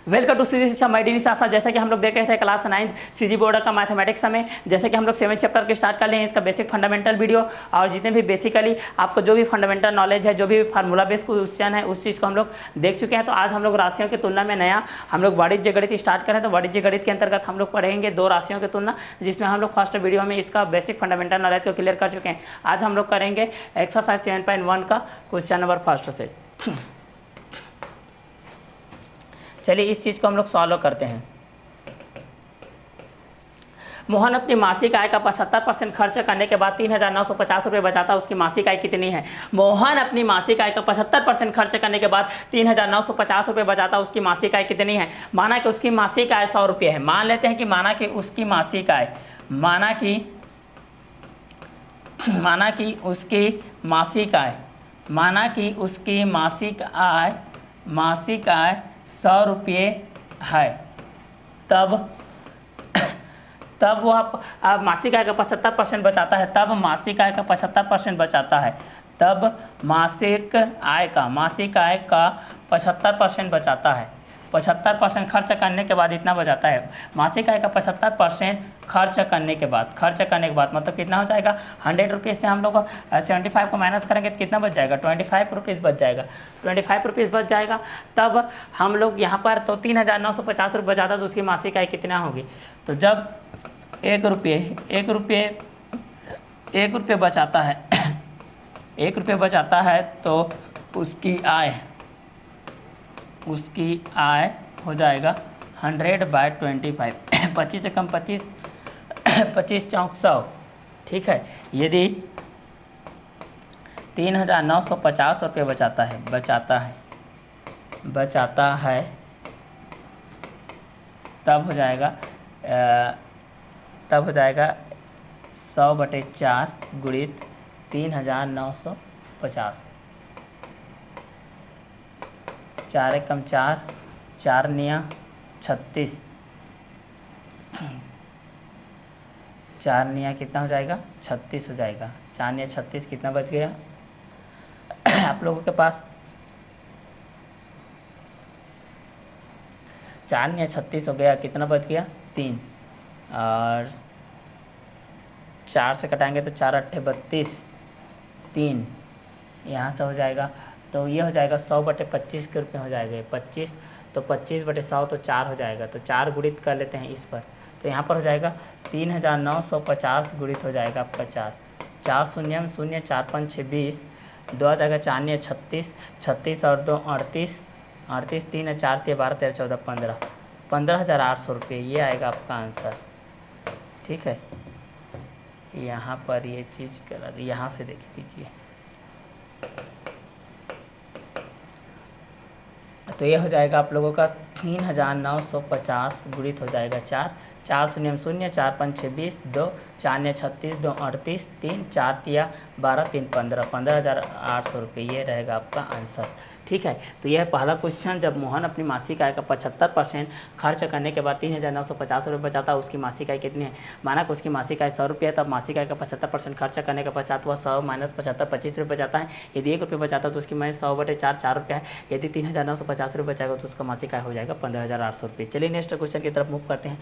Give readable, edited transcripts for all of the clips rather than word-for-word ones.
Welcome to सीधी शिक्षा my dear साथ। जैसे कि हम लोग देख रहे थे क्लास 9 सीजी बोर्ड का मैथमेटिक्स में, जैसे कि हम लोग 7 चैप्टर के स्टार्ट कर लिए हैं इसका बेसिक फंडामेंटल वीडियो। और जितने भी बेसिकली आपको जो भी फंडामेंटल नॉलेज है, जो भी फार्मूला बेस्ड क्वेश्चन है, उस चीज़ को हम लोग देख चुके हैं। तो आज हम लोग राशियों की तुलना में नया हम लोग वाणिज्य गणित स्टार्ट करें। तो वाणिज्य गणित के अंतर्गत हम लोग पढ़ेंगे 2 राशियों की तुलना, जिसमें हम लोग फर्स्ट वीडियो में इसका बेसिक फंडामेंटल नॉलेज को क्लियर कर चुके हैं। आज हम लोग करेंगे एक्सरसाइज 7.1 का क्वेश्चन नंबर फर्स्ट से। चलिए इस चीज़ को हम लोग सॉल्व करते हैं। मोहन अपनी मासिक आय का 75% खर्च करने के बाद 3,950 रुपये बचाता, उसकी मासिक आय कितनी है? मोहन अपनी मासिक आय का 75% खर्च करने के बाद 3,950 रुपये बचाता, उसकी मासिक आय कितनी है? माना कि उसकी मासिक आय 100 रुपये है। मान लेते हैं कि माना कि उसकी मासिक आय माना कि उसकी मासिक आय 100 रुपये है। तब वह मासिक आय का 75% बचाता है। तब मासिक आय का 75% बचाता है। तब मासिक आय का 75% बचाता है। 75% खर्च करने के बाद इतना बचाता है। मासिक आय का 75% खर्च करने के बाद मतलब कितना हो जाएगा? 100 रुपीज़ से हम लोग 75 को माइनस करेंगे तो कितना बच जाएगा? 25 रुपीज़ बच जाएगा। 25 रुपीज़ बच जाएगा। तब हम लोग यहाँ पर तो 3,950 रुपये बचाता, तो उसकी मासिक आय कितना होगी? तो जब 1 रुपये बचाता है 1 रुपये बचाता है तो उसकी आय हो जाएगा 100/25। 25 से कम 25 चौक 100। ठीक है। यदि 3,950 रुपये बचाता है तब हो जाएगा 100/4 गुणित 3,950। 4 एकम 4, 4 निया 36, 4 निया कितना हो जाएगा? 36 हो जाएगा। 4 निया 36 कितना बच गया आप लोगों के पास? 4 निया 36 हो गया। कितना बच गया? 3। और 4 से कटाएंगे तो 4 अट्ठे 32, 3 यहाँ से हो जाएगा। तो ये हो जाएगा 100/25 के रूप में हो जाएगा। 25 तो 25/100 तो 4 हो जाएगा। तो 4 गुणित कर लेते हैं इस पर। तो यहाँ पर हो जाएगा 3,950 गुणित हो जाएगा आपका 4। 4 शून्य 0, 4 5 6 20, 2 आ जाएगा 4 ने 36, 36 और 2 38, 38 3 4 12 13 14 15, 15,800 रुपये। ये आएगा आपका आंसर। ठीक है। यहाँ पर ये चीज़ करा दी, यहाँ से देख लीजिए। तो ये हो जाएगा आप लोगों का 3,950 गुणित हो जाएगा 4, 4 शून्य 0, 4 5 6 20, 2 4 ने 36, 2 38, 3 4 तिया 12 3 15, 15,800 रुपये। ये रहेगा आपका आंसर। ठीक है। तो यह पहला क्वेश्चन। जब मोहन अपनी मासिक आय का 75% खर्च करने के बाद 3,950 रुपये बचाता, उसकी मासिक आय कितनी है? माना कि उसकी मासिक आय 100 रुपये, तब मासिक आय का 75% खर्च करने के पश्चात वह 100 - 75 25 रुपये बचाता है। यदि 1 रुपये बचाता तो उसकी मासिक 100/4 4 रुपये है। यदि 3,950 रुपये बचाएगा तो उसका मासिक आय हो जाएगा 15,800 रुपये। चलिए नेक्स्ट क्वेश्चन की तरफ मूव करते हैं।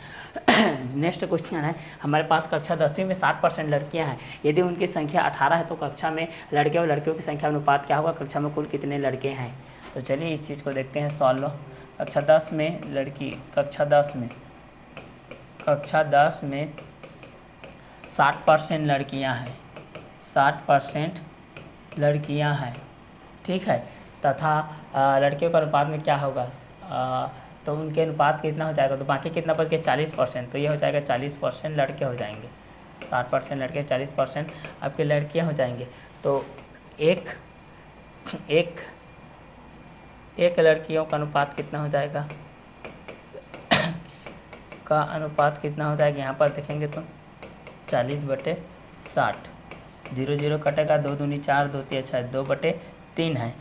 नेक्स्ट क्वेश्चन है हमारे पास कक्षा 10वीं में 60% लड़कियाँ हैं। यदि उनकी संख्या 18 है तो कक्षा में लड़के और लड़कियों की संख्या अनुपात क्या होगा? कक्षा में कुल कितने लड़के हैं? तो चलिए इस चीज़ को देखते हैं सॉल्व। कक्षा 10 में 60% लड़कियां हैं। 60% लड़कियां हैं। ठीक है। तथा लड़कियों का अनुपात में क्या होगा? तो उनके अनुपात कितना हो जाएगा? तो बाकी कितना बच गया? 40%। तो ये हो जाएगा 40% लड़के हो जाएंगे। 60% लड़के, 40% आपके लड़कियां हो जाएंगे। तो एक लड़कियों का अनुपात कितना हो जाएगा? यहाँ पर देखेंगे तो 40/60, 0 0 कटेगा, 2 दूनी 4, 2 3 6, 2/3 है।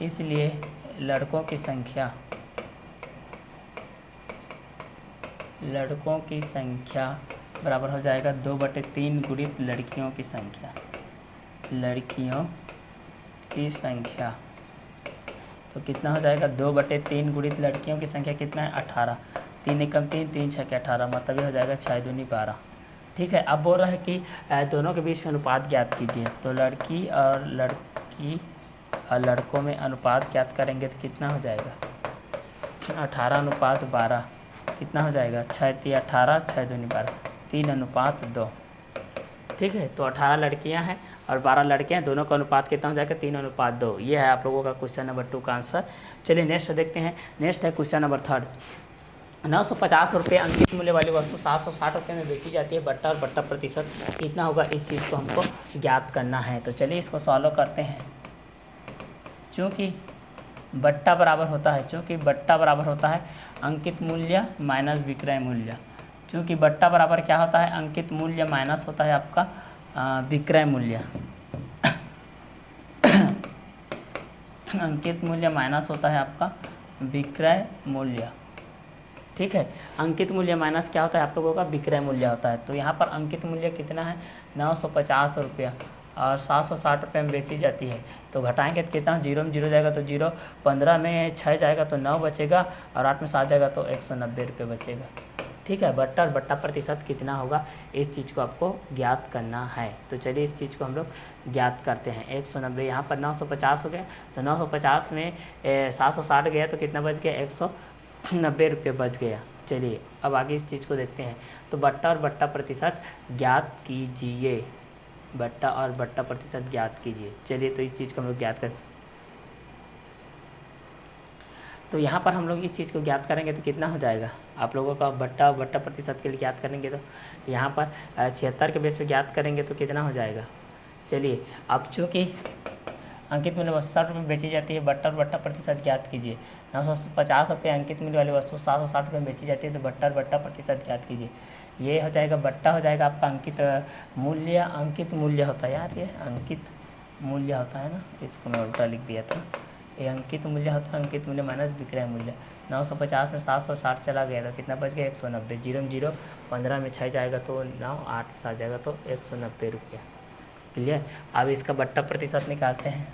इसलिए लड़कों की संख्या बराबर हो जाएगा 2/3 गुणित लड़कियों की संख्या। तो कितना हो जाएगा 2/3 गुणित लड़कियों की संख्या कितना है 18, 3 एकम 3, 3 छः के 18, मतलब ये हो जाएगा 6 दूनी 12। ठीक है, अब बोल रहा है कि दोनों के बीच में अनुपात ज्ञात कीजिए। तो लड़की और लड़कों में अनुपात ज्ञात करेंगे तो कितना हो जाएगा 18:12, कितना हो जाएगा 6 3 18, 6 दूनी 12, 3:2। ठीक है, तो 18 लड़कियां हैं और 12 लड़के हैं, दोनों का अनुपात कितना हो जाएगा 3:2। ये है आप लोगों का क्वेश्चन नंबर 2 का आंसर। चलिए नेक्स्ट देखते हैं। नेक्स्ट है क्वेश्चन नंबर 3। 950 रुपये अंकित मूल्य वाली वस्तु 760 रुपये में बेची जाती है। बट्टा और बट्टा प्रतिशत कितना होगा, इस चीज़ को हमको ज्ञात करना है। तो चलिए इसको सॉल्व करते हैं। चूँकि बट्टा बराबर होता है अंकित मूल्य माइनस विक्रय मूल्य। चूँकि बट्टा बराबर क्या होता है, अंकित मूल्य माइनस होता है आपका विक्रय मूल्य। अंकित मूल्य माइनस होता है आपका विक्रय मूल्य। ठीक है, अंकित मूल्य माइनस क्या होता है आप लोगों का विक्रय मूल्य होता है। तो यहाँ पर अंकित मूल्य कितना है 950 रुपया और 760 रुपये में बेची जाती है। तो घटाएंगे तो कितना 0 में 0 जाएगा तो 0, 15 में 6 जाएगा तो 9 बचेगा और 8 में 7 जाएगा तो 190 रुपये बचेगा। ठीक है, बट्टा और बट्टा प्रतिशत कितना होगा, इस चीज़ को आपको ज्ञात करना है। तो चलिए इस चीज़ को हम लोग ज्ञात करते हैं। 190 यहाँ पर 950 हो गया, तो 950 में 760 गया तो कितना बच गया 190 रुपये बच गया। चलिए अब आगे इस चीज़ को देखते हैं। तो बट्टा और बट्टा प्रतिशत ज्ञात कीजिए, बट्टा और बट्टा प्रतिशत ज्ञात कीजिए। चलिए तो इस चीज़ को हम लोग ज्ञात करते, तो यहाँ पर हम लोग इस चीज़ को ज्ञात करेंगे तो कितना हो जाएगा आप लोगों का बट्टा बट्टा प्रतिशत के लिए ज्ञात करेंगे तो यहाँ पर 76 के बेस पे ज्ञात करेंगे तो कितना हो जाएगा। चलिए अब चूँकि अंकित मूल्य 60 रुपये बेची जाती है, बट्टा और बट्टा प्रतिशत ज्ञात कीजिए। 950 रुपये अंकित मूल्य वाली वस्तु 760 रुपये में बेची जाती है, तो बट्टा और बट्टा प्रतिशत ज्ञात कीजिए। ये हो जाएगा बट्टा हो जाएगा आपका अंकित मूल्य होता है यार, ये अंकित मूल्य होता है ना, इसको मैं उल्टा लिख दिया था। ये अंकित मूल्य होता है, अंकित मूल्य माइनस विक्रय मूल्य। 950 में 760 चला गया तो कितना बच गया 190, 0 में 0, 15 में 6 जाएगा तो 9, 8 7 जाएगा तो 190 रुपया। क्लियर। अब इसका बट्टा प्रतिशत निकालते हैं।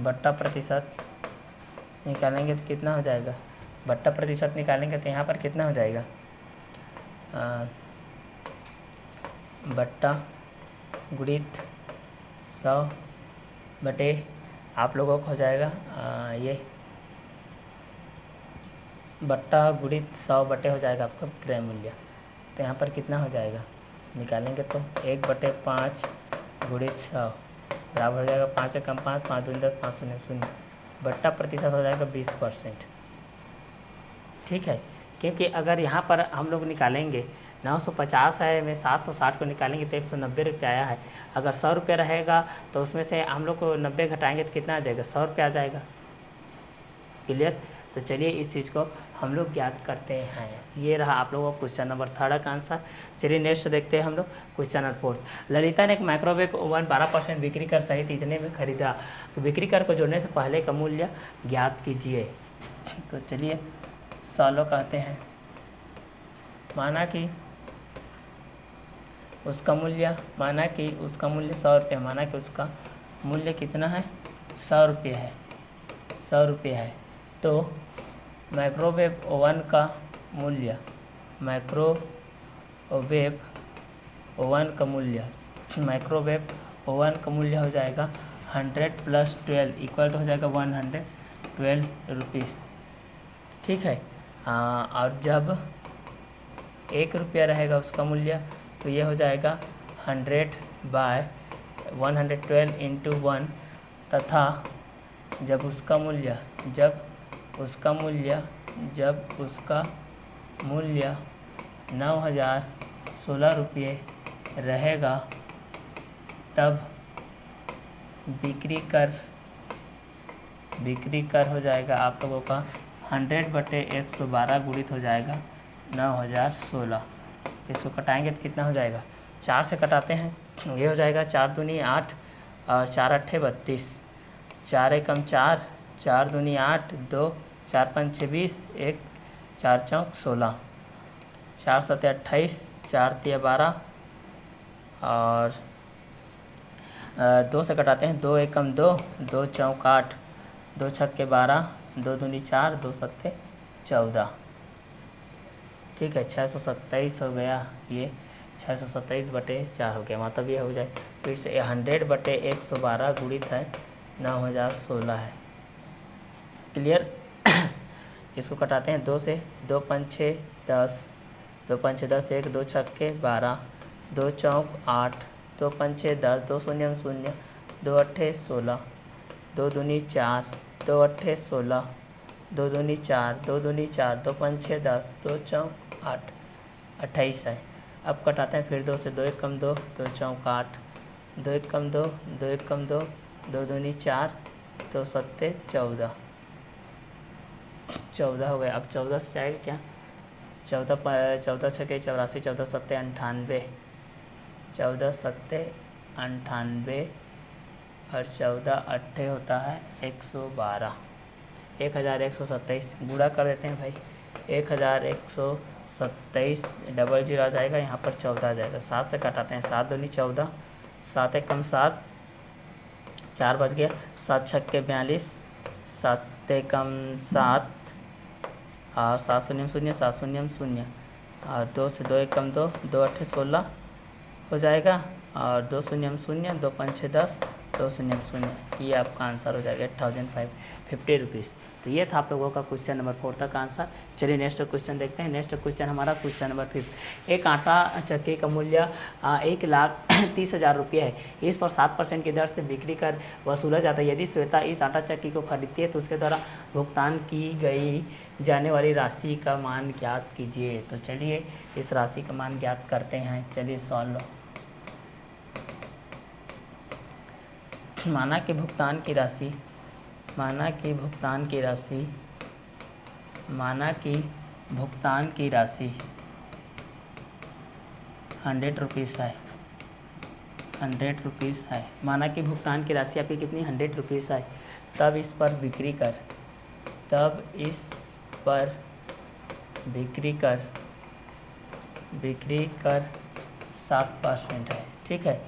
बट्टा प्रतिशत निकालेंगे तो कितना हो जाएगा, बट्टा प्रतिशत निकालेंगे तो यहाँ पर कितना हो जाएगा बट्टा गुणित 100 बटे आप लोगों को हो जाएगा ये बट्टा गुणित 100 बटे हो जाएगा आपका विक्रय मूल्य। तो यहाँ पर कितना हो जाएगा निकालेंगे तो 1/5 गुणित 100 बराबर हो जाएगा 5 एकम 5, 5 दूनी 10, 5 शून्य 0। बट्टा प्रतिशत हो जाएगा 20%। ठीक है, क्योंकि अगर यहाँ पर हम लोग निकालेंगे 950 है में 760 को निकालेंगे तो 190 रुपये आया है। अगर 100 रुपये रहेगा तो उसमें से हम लोग को 90 घटाएंगे तो कितना आ जाएगा 100 रुपये आ जाएगा। क्लियर। तो चलिए इस चीज़ को हम लोग ज्ञात करते हैं। ये रहा आप लोगों को क्वेश्चन नंबर 3 का आंसर। चलिए नेक्स्ट देखते हैं हम लोग क्वेश्चन नंबर 4। ललिता ने एक माइक्रोवेव ओवन 12% बिक्री कर सहित इतने में खरीदा, तो बिक्री कर को जोड़ने से पहले का मूल्य ज्ञात कीजिए। तो चलिए सॉल्व कहते हैं। माना कि उसका मूल्य 100 रुपये, माना कि उसका मूल्य कितना है 100 रुपये है, 100 रुपये है। तो माइक्रोवेव ओवन का मूल्य माइक्रोवेव ओवन का मूल्य हो जाएगा 100 + 12 इक्वल टू हो जाएगा 112 रुपीज़। ठीक है, और जब 1 रुपया रहेगा उसका मूल्य तो ये हो जाएगा 100/112 × 1 तथा जब उसका मूल्य 9016 रुपये रहेगा तब बिक्री कर हो जाएगा आप लोगों का 100/112 गुणित हो जाएगा 9016। इसको कटाएंगे तो कितना हो जाएगा 4 से कटाते हैं, ये हो जाएगा 4 दूनी 8 और 4 8 32, 4 एकम 4, 4 दूनी 8, 2 4 5 6 20, 1 4 चौक 16, 4 7 28, 4 3 12 और 2 से कटाते हैं, 2 एकम 2, 2 चौक 8, 2 छक्के 12, 2 दूनी 4, 2 सत्ते 14। ठीक है, 627 हो गया, ये 627/4 हो गया, मतलब ये हो जाए। फिर से 100/112 गुणित है 9016 है। क्लियर। इसको कटाते हैं 2 से, 2 5 6 10, 2 5 6 10, 1 2 छक्के 12, 2 चौक 8, 2 5 6 10, 2 शून्य 0, 2 अट्ठे 16, 2 दूनी 4, 2 अट्ठे 16, 2 दूनी 4, 2 दूनी 4, 2 5 6 10, 2 चौक 8, 28 है। अब कटाते हैं फिर 2 से, 2 एकम 2, 2 चौक 8, 2 एकम 2, 2 एकम 2, 2 दूनी 4, 2 सत्ते 14 हो गया। अब 14 से जाएगा क्या, 14 छके 84, 14 सत्ते 98, 14 सत्ते 98 और 14 अट्ठे होता है 112, 1127 गुणा कर देते हैं भाई। 1127 डबल जीरो आ जाएगा, यहाँ पर 14 आ जाएगा। 7 से कटाते हैं, 7 दूनी 14, 7 एकम 7, 4 बच गया, 7 छक्के 42, 7 एकम 7 और 7 शून्य 0, 7 शून्य 0 और 2 से, 2 एकम 2, 2 अट्ठे 16 हो जाएगा और 2 शून्य 0, 2 5 6 10, 2 शून्य 0, ये आपका आंसर हो जाएगा 8550 रुपीज़। तो ये था आप लोगों का क्वेश्चन नंबर 4 तक आंसर। चलिए नेक्स्ट क्वेश्चन देखते हैं। नेक्स्ट क्वेश्चन हमारा क्वेश्चन नंबर 5। एक आटा चक्की का मूल्य 1,30,000 रुपये है। इस पर 7% की दर से बिक्री कर वसूला जाता है। यदि श्वेता इस आटा चक्की को खरीदती है तो उसके द्वारा भुगतान की गई जाने वाली राशि का मान ज्ञात कीजिए। तो चलिए इस राशि का मान ज्ञात करते हैं। चलिए सॉल्व। माना कि भुगतान की राशि 100 रुपीज़ है। 100 रुपीज़ है। माना कि भुगतान की राशि आपकी कितनी 100 रुपीज़ है। तब इस पर बिक्री कर 7% है। ठीक है,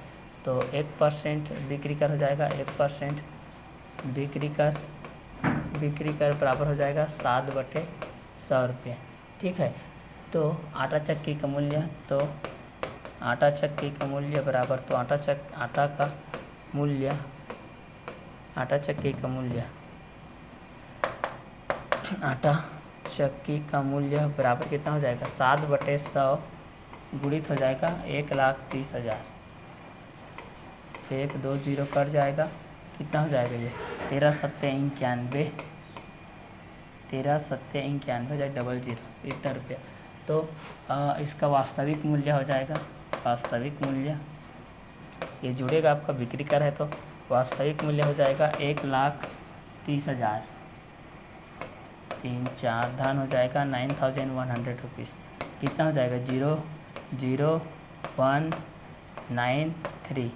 तो 1% बिक्री कर हो जाएगा। 1% बिक्री कर बराबर हो जाएगा 7/100 रुपये। ठीक है, तो आटा चक्की का मूल्य आटा चक्की का मूल्य बराबर कितना हो जाएगा 7/100 गुणित हो जाएगा 1,30,000। 1 2 0 कट जाएगा, कितना हो जाएगा ये 13 सत्ते 91, 13 सत्ते 91 हो जाएगा 00 इतना रुपया। तो इसका वास्तविक मूल्य हो जाएगा, वास्तविक मूल्य ये जुड़ेगा आपका बिक्री कर है तो वास्तविक मूल्य हो जाएगा 1,30,000। 3 4 धन हो जाएगा 9,100 रुपीज़। कितना हो जाएगा 00193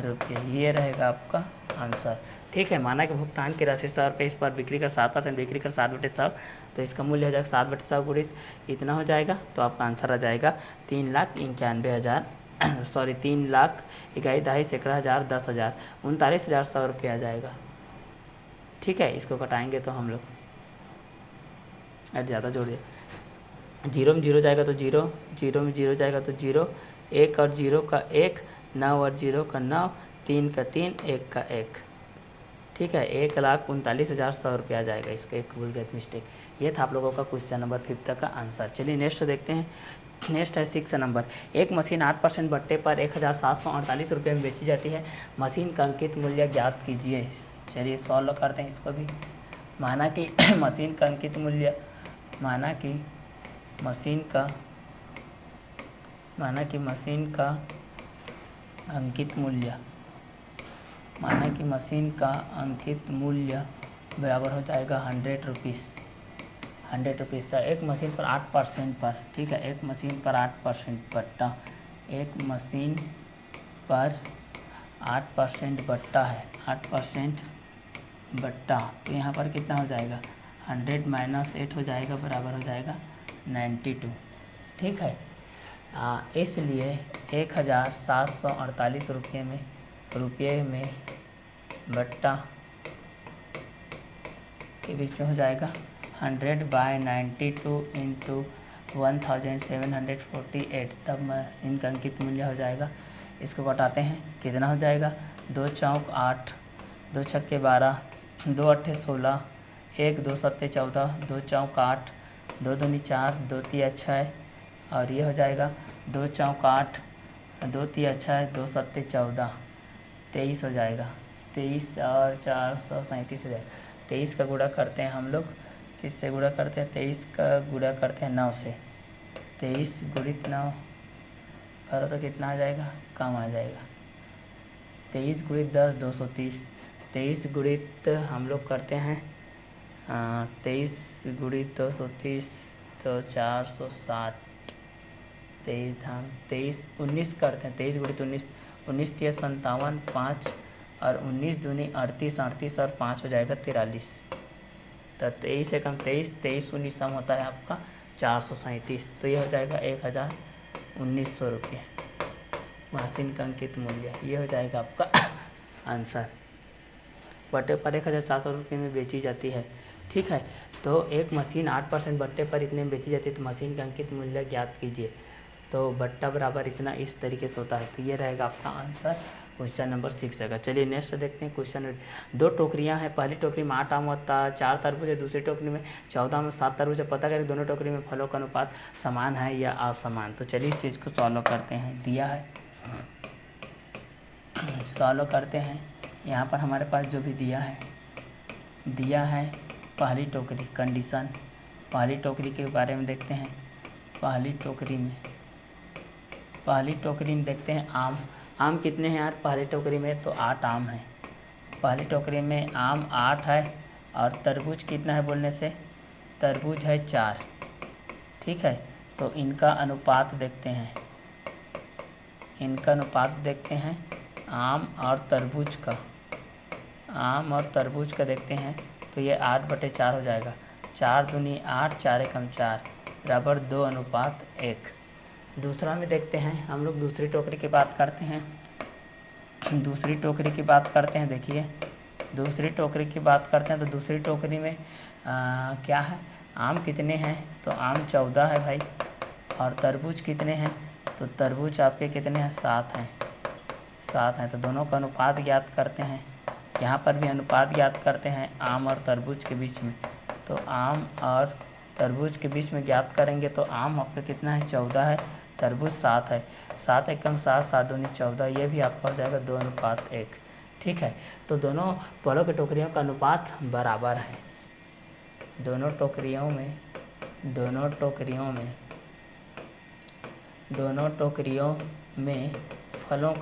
रुपये। ये रहेगा आपका आंसर। ठीक है, माना कि भुगतान की राशि 100 रुपये, इस पर बिक्री का 7% बिक्री कर 7/100, तो इसका मूल्य हो जाएगा 7/100 गुणित इतना हो जाएगा। तो आपका आंसर आ जाएगा 3,91,000 सॉरी 3,21,2 10,000 39,100 रुपये आ जाएगा। ठीक है, इसको घटाएंगे तो हम लोग ज़्यादा जोड़ दिया, 0 में 0 जाएगा तो 0, 0 में 0 जाएगा तो 0, 1 और 0 का 1, 9 और 0 का 9, 3 का 3, 1 का 1। ठीक है, 1,39,100 रुपये आ जाएगा। इसका एक वुलगैर मिस्टेक। ये था आप लोगों का क्वेश्चन नंबर 5 तक का आंसर। चलिए नेक्स्ट देखते हैं। नेक्स्ट है 6 नंबर। एक मशीन 8% बट्टे पर 1,748 रुपये में बेची जाती है। मशीन का अंकित मूल्य ज्ञात कीजिए। चलिए सॉल्व करते हैं इसको भी। माना कि मशीन का अंकित मूल्य मशीन का अंकित मूल्य बराबर हो जाएगा 100 रुपीज़। 100 रुपीज़ था। एक मशीन पर 8% पर, ठीक है, एक मशीन पर 8% बट्टा, एक मशीन पर 8% बट्टा है, 8% बट्टा। तो यहाँ पर कितना हो जाएगा 100 - 8 हो जाएगा, बराबर हो जाएगा 92। ठीक है, इसलिए 1,748 रुपये में रुपये में बट्टा के बीच में हो जाएगा 100/92 इंटू 1748, तब मशीन का अंकित मूल्य हो जाएगा। इसको घटाते हैं, कितना हो जाएगा 2 चौक 8, 2 छक्के 12, 2 अट्ठे 16, 1 2 सत्ते 14, 2 चौक 8, 2 दूनी 4, 2 तिया 6 और ये हो जाएगा 2 चौक 8, 2 तिया 6, 2 सत्ते 14, 23 हो जाएगा। 23 और 437 हो जाएगा। 23 का गुणा करते हैं हम लोग, किससे गुणा करते हैं 23 का गुणा करते हैं 9 से। 23 गुणित 9 करो तो कितना आ जाएगा, कम आ जाएगा। 23 गुणित 10 230, 23 गुणित हम लोग करते हैं 23 गुणित 230 तो 460, 23 19 करते हैं, 23 गुणित 19, 19 तिया 57, 5 और 19 दूनी 38, 38 और 5 हो जाएगा 43। तो 23 से कम 23, 23 19 सम होता है आपका 437, तो ये हो जाएगा 1019 रुपये मशीन का अंकित मूल्य। ये हो जाएगा आपका आंसर। बट्टे पर 1400 रुपये में बेची जाती है। ठीक है, तो एक मशीन 8% बट्टे पर इतने में बेची जाती है, तो मशीन का अंकित मूल्य ज्ञात कीजिए। तो बट्टा बराबर इतना इस तरीके से होता है। तो ये रहेगा आपका आंसर, क्वेश्चन नंबर 6 रहेगा। चलिए नेक्स्ट देखते हैं क्वेश्चन। 2 टोकरियां हैं, पहली टोकरी में 8 आम होता है, 4 तरबूज है, दूसरी टोकरी में 14 में 7 तरबूज है। पता करें दोनों टोकरी में फलों का अनुपात समान है या असमान। तो चलिए इस चीज़ को सॉल्व करते हैं। दिया है, सॉल्व करते हैं। यहाँ पर हमारे पास जो भी दिया है पहली टोकरी, कंडीशन पहली टोकरी के बारे में देखते हैं। पहली टोकरी में देखते हैं आम कितने हैं यार पहली टोकरी में, तो 8 आम है। पहली टोकरी में आम 8 है और तरबूज कितना है बोलने से, तरबूज है 4। ठीक है, तो इनका अनुपात देखते हैं, आम और तरबूज का देखते हैं। तो ये 8/4 हो जाएगा। 4 दूनी 8, 4 एकम 4 बराबर 2:1। दूसरा में देखते हैं हम लोग, दूसरी टोकरी की बात करते हैं। देखिए दूसरी टोकरी की बात करते हैं। तो दूसरी टोकरी में क्या है, आम कितने हैं, तो आम 14 है भाई। और तरबूज कितने हैं, तो तरबूज आपके कितने हैं, 7 हैं। तो दोनों का अनुपात ज्ञात करते हैं। यहाँ पर भी अनुपात ज्ञात करते हैं आम और तरबूज के बीच में। तो आम और तरबूज के बीच में ज्ञात करेंगे तो आम आपका कितना है, 14 है, तरबूज 7 है। 7 एकम 7, 7 दूनी 14, ये भी आपका हो जाएगा 2:1। ठीक है, तो दोनों फलों की टोकरियों का अनुपात बराबर है। दोनों टोकरियों में फलों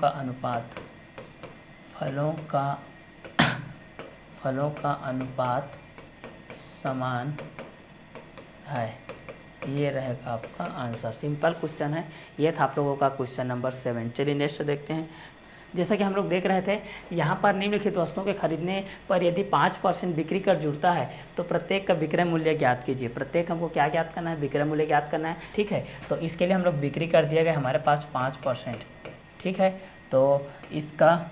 का अनुपात समान है। ये रहेगा आपका आंसर। सिंपल क्वेश्चन है। ये था आप लोगों का क्वेश्चन नंबर 7। चलिए नेक्स्ट देखते हैं। जैसा कि हम लोग देख रहे थे, यहाँ पर निम्नलिखित वस्तुओं के खरीदने पर यदि 5% बिक्री कर जुड़ता है तो प्रत्येक का विक्रय मूल्य ज्ञात कीजिए। प्रत्येक हमको क्या ज्ञात करना है, विक्रय मूल्य ज्ञात करना है। ठीक है, तो इसके लिए हम लोग बिक्री कर दिया गया हमारे पास 5%। ठीक है, तो इसका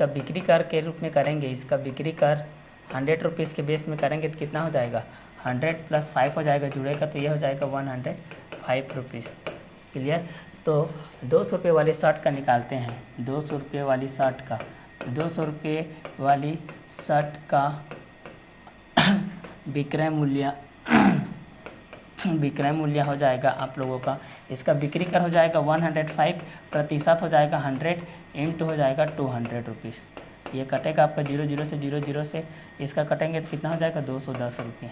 बिक्री कर के रूप में करेंगे। इसका बिक्री कर 100 रुपीज़ के बेस में करेंगे तो कितना हो जाएगा, 100 + 5 हो जाएगा, जुड़ेगा तो ये हो जाएगा 105 रुपीज़। क्लियर। तो 200 रुपये वाली शर्ट का निकालते हैं। 200 रुपये वाली शर्ट का विक्रय मूल्य हो जाएगा आप लोगों का, इसका बिक्री कर हो जाएगा 105, प्रतिशत हो जाएगा 100, इंटू हो जाएगा 200 रुपीज़। ये कटेगा आपका 00 से 00 से, इसका कटेंगे तो कितना हो जाएगा 210 रुपये।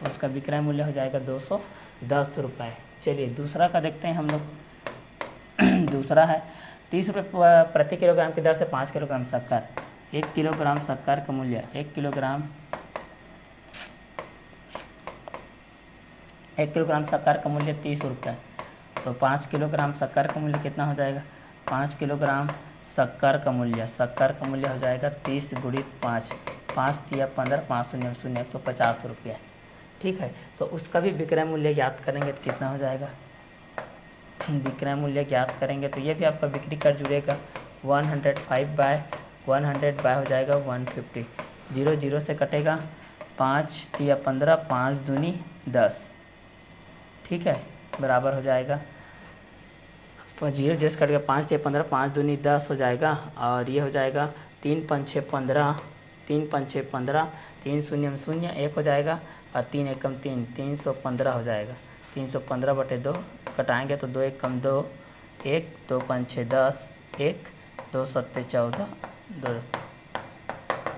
उसका विक्रय मूल्य हो जाएगा 210 रुपये। चलिए दूसरा का देखते हैं हम लोग। दूसरा है 30 रुपये प्रति किलोग्राम की दर से 5 किलोग्राम शक्कर। 1 किलोग्राम शक्कर का मूल्य 1 किलोग्राम शक्कर का मूल्य 30 रुपये। तो 5 किलोग्राम शक्कर का मूल्य कितना हो जाएगा, 5 किलोग्राम शक्कर का मूल्य हो जाएगा 30 गुणित 5, 5 तिया 15, 5 शून्य 0, 150 रुपये। ठीक है, तो उसका भी विक्रय मूल्य याद करेंगे तो कितना हो जाएगा, विक्रय मूल्य ज्ञात करेंगे तो ये भी आपका बिक्री कर जुड़ेगा 105/100 बाय हो जाएगा 150। 0 0 से कटेगा 5 तिया 15, 5 दूनी 10, ठीक है, बराबर हो जाएगा 0 0 से कटेगा 5 तिया 15, 5 दूनी 10 हो जाएगा। और ये हो जाएगा 3 5 6 15, 3 5 6 15, 3 0 0 1 हो जाएगा और 3 1 3, 315 हो जाएगा। 315/2 कटाएंगे तो 2 1 2, 1 2 5 6 10, 1 2 7 14, 2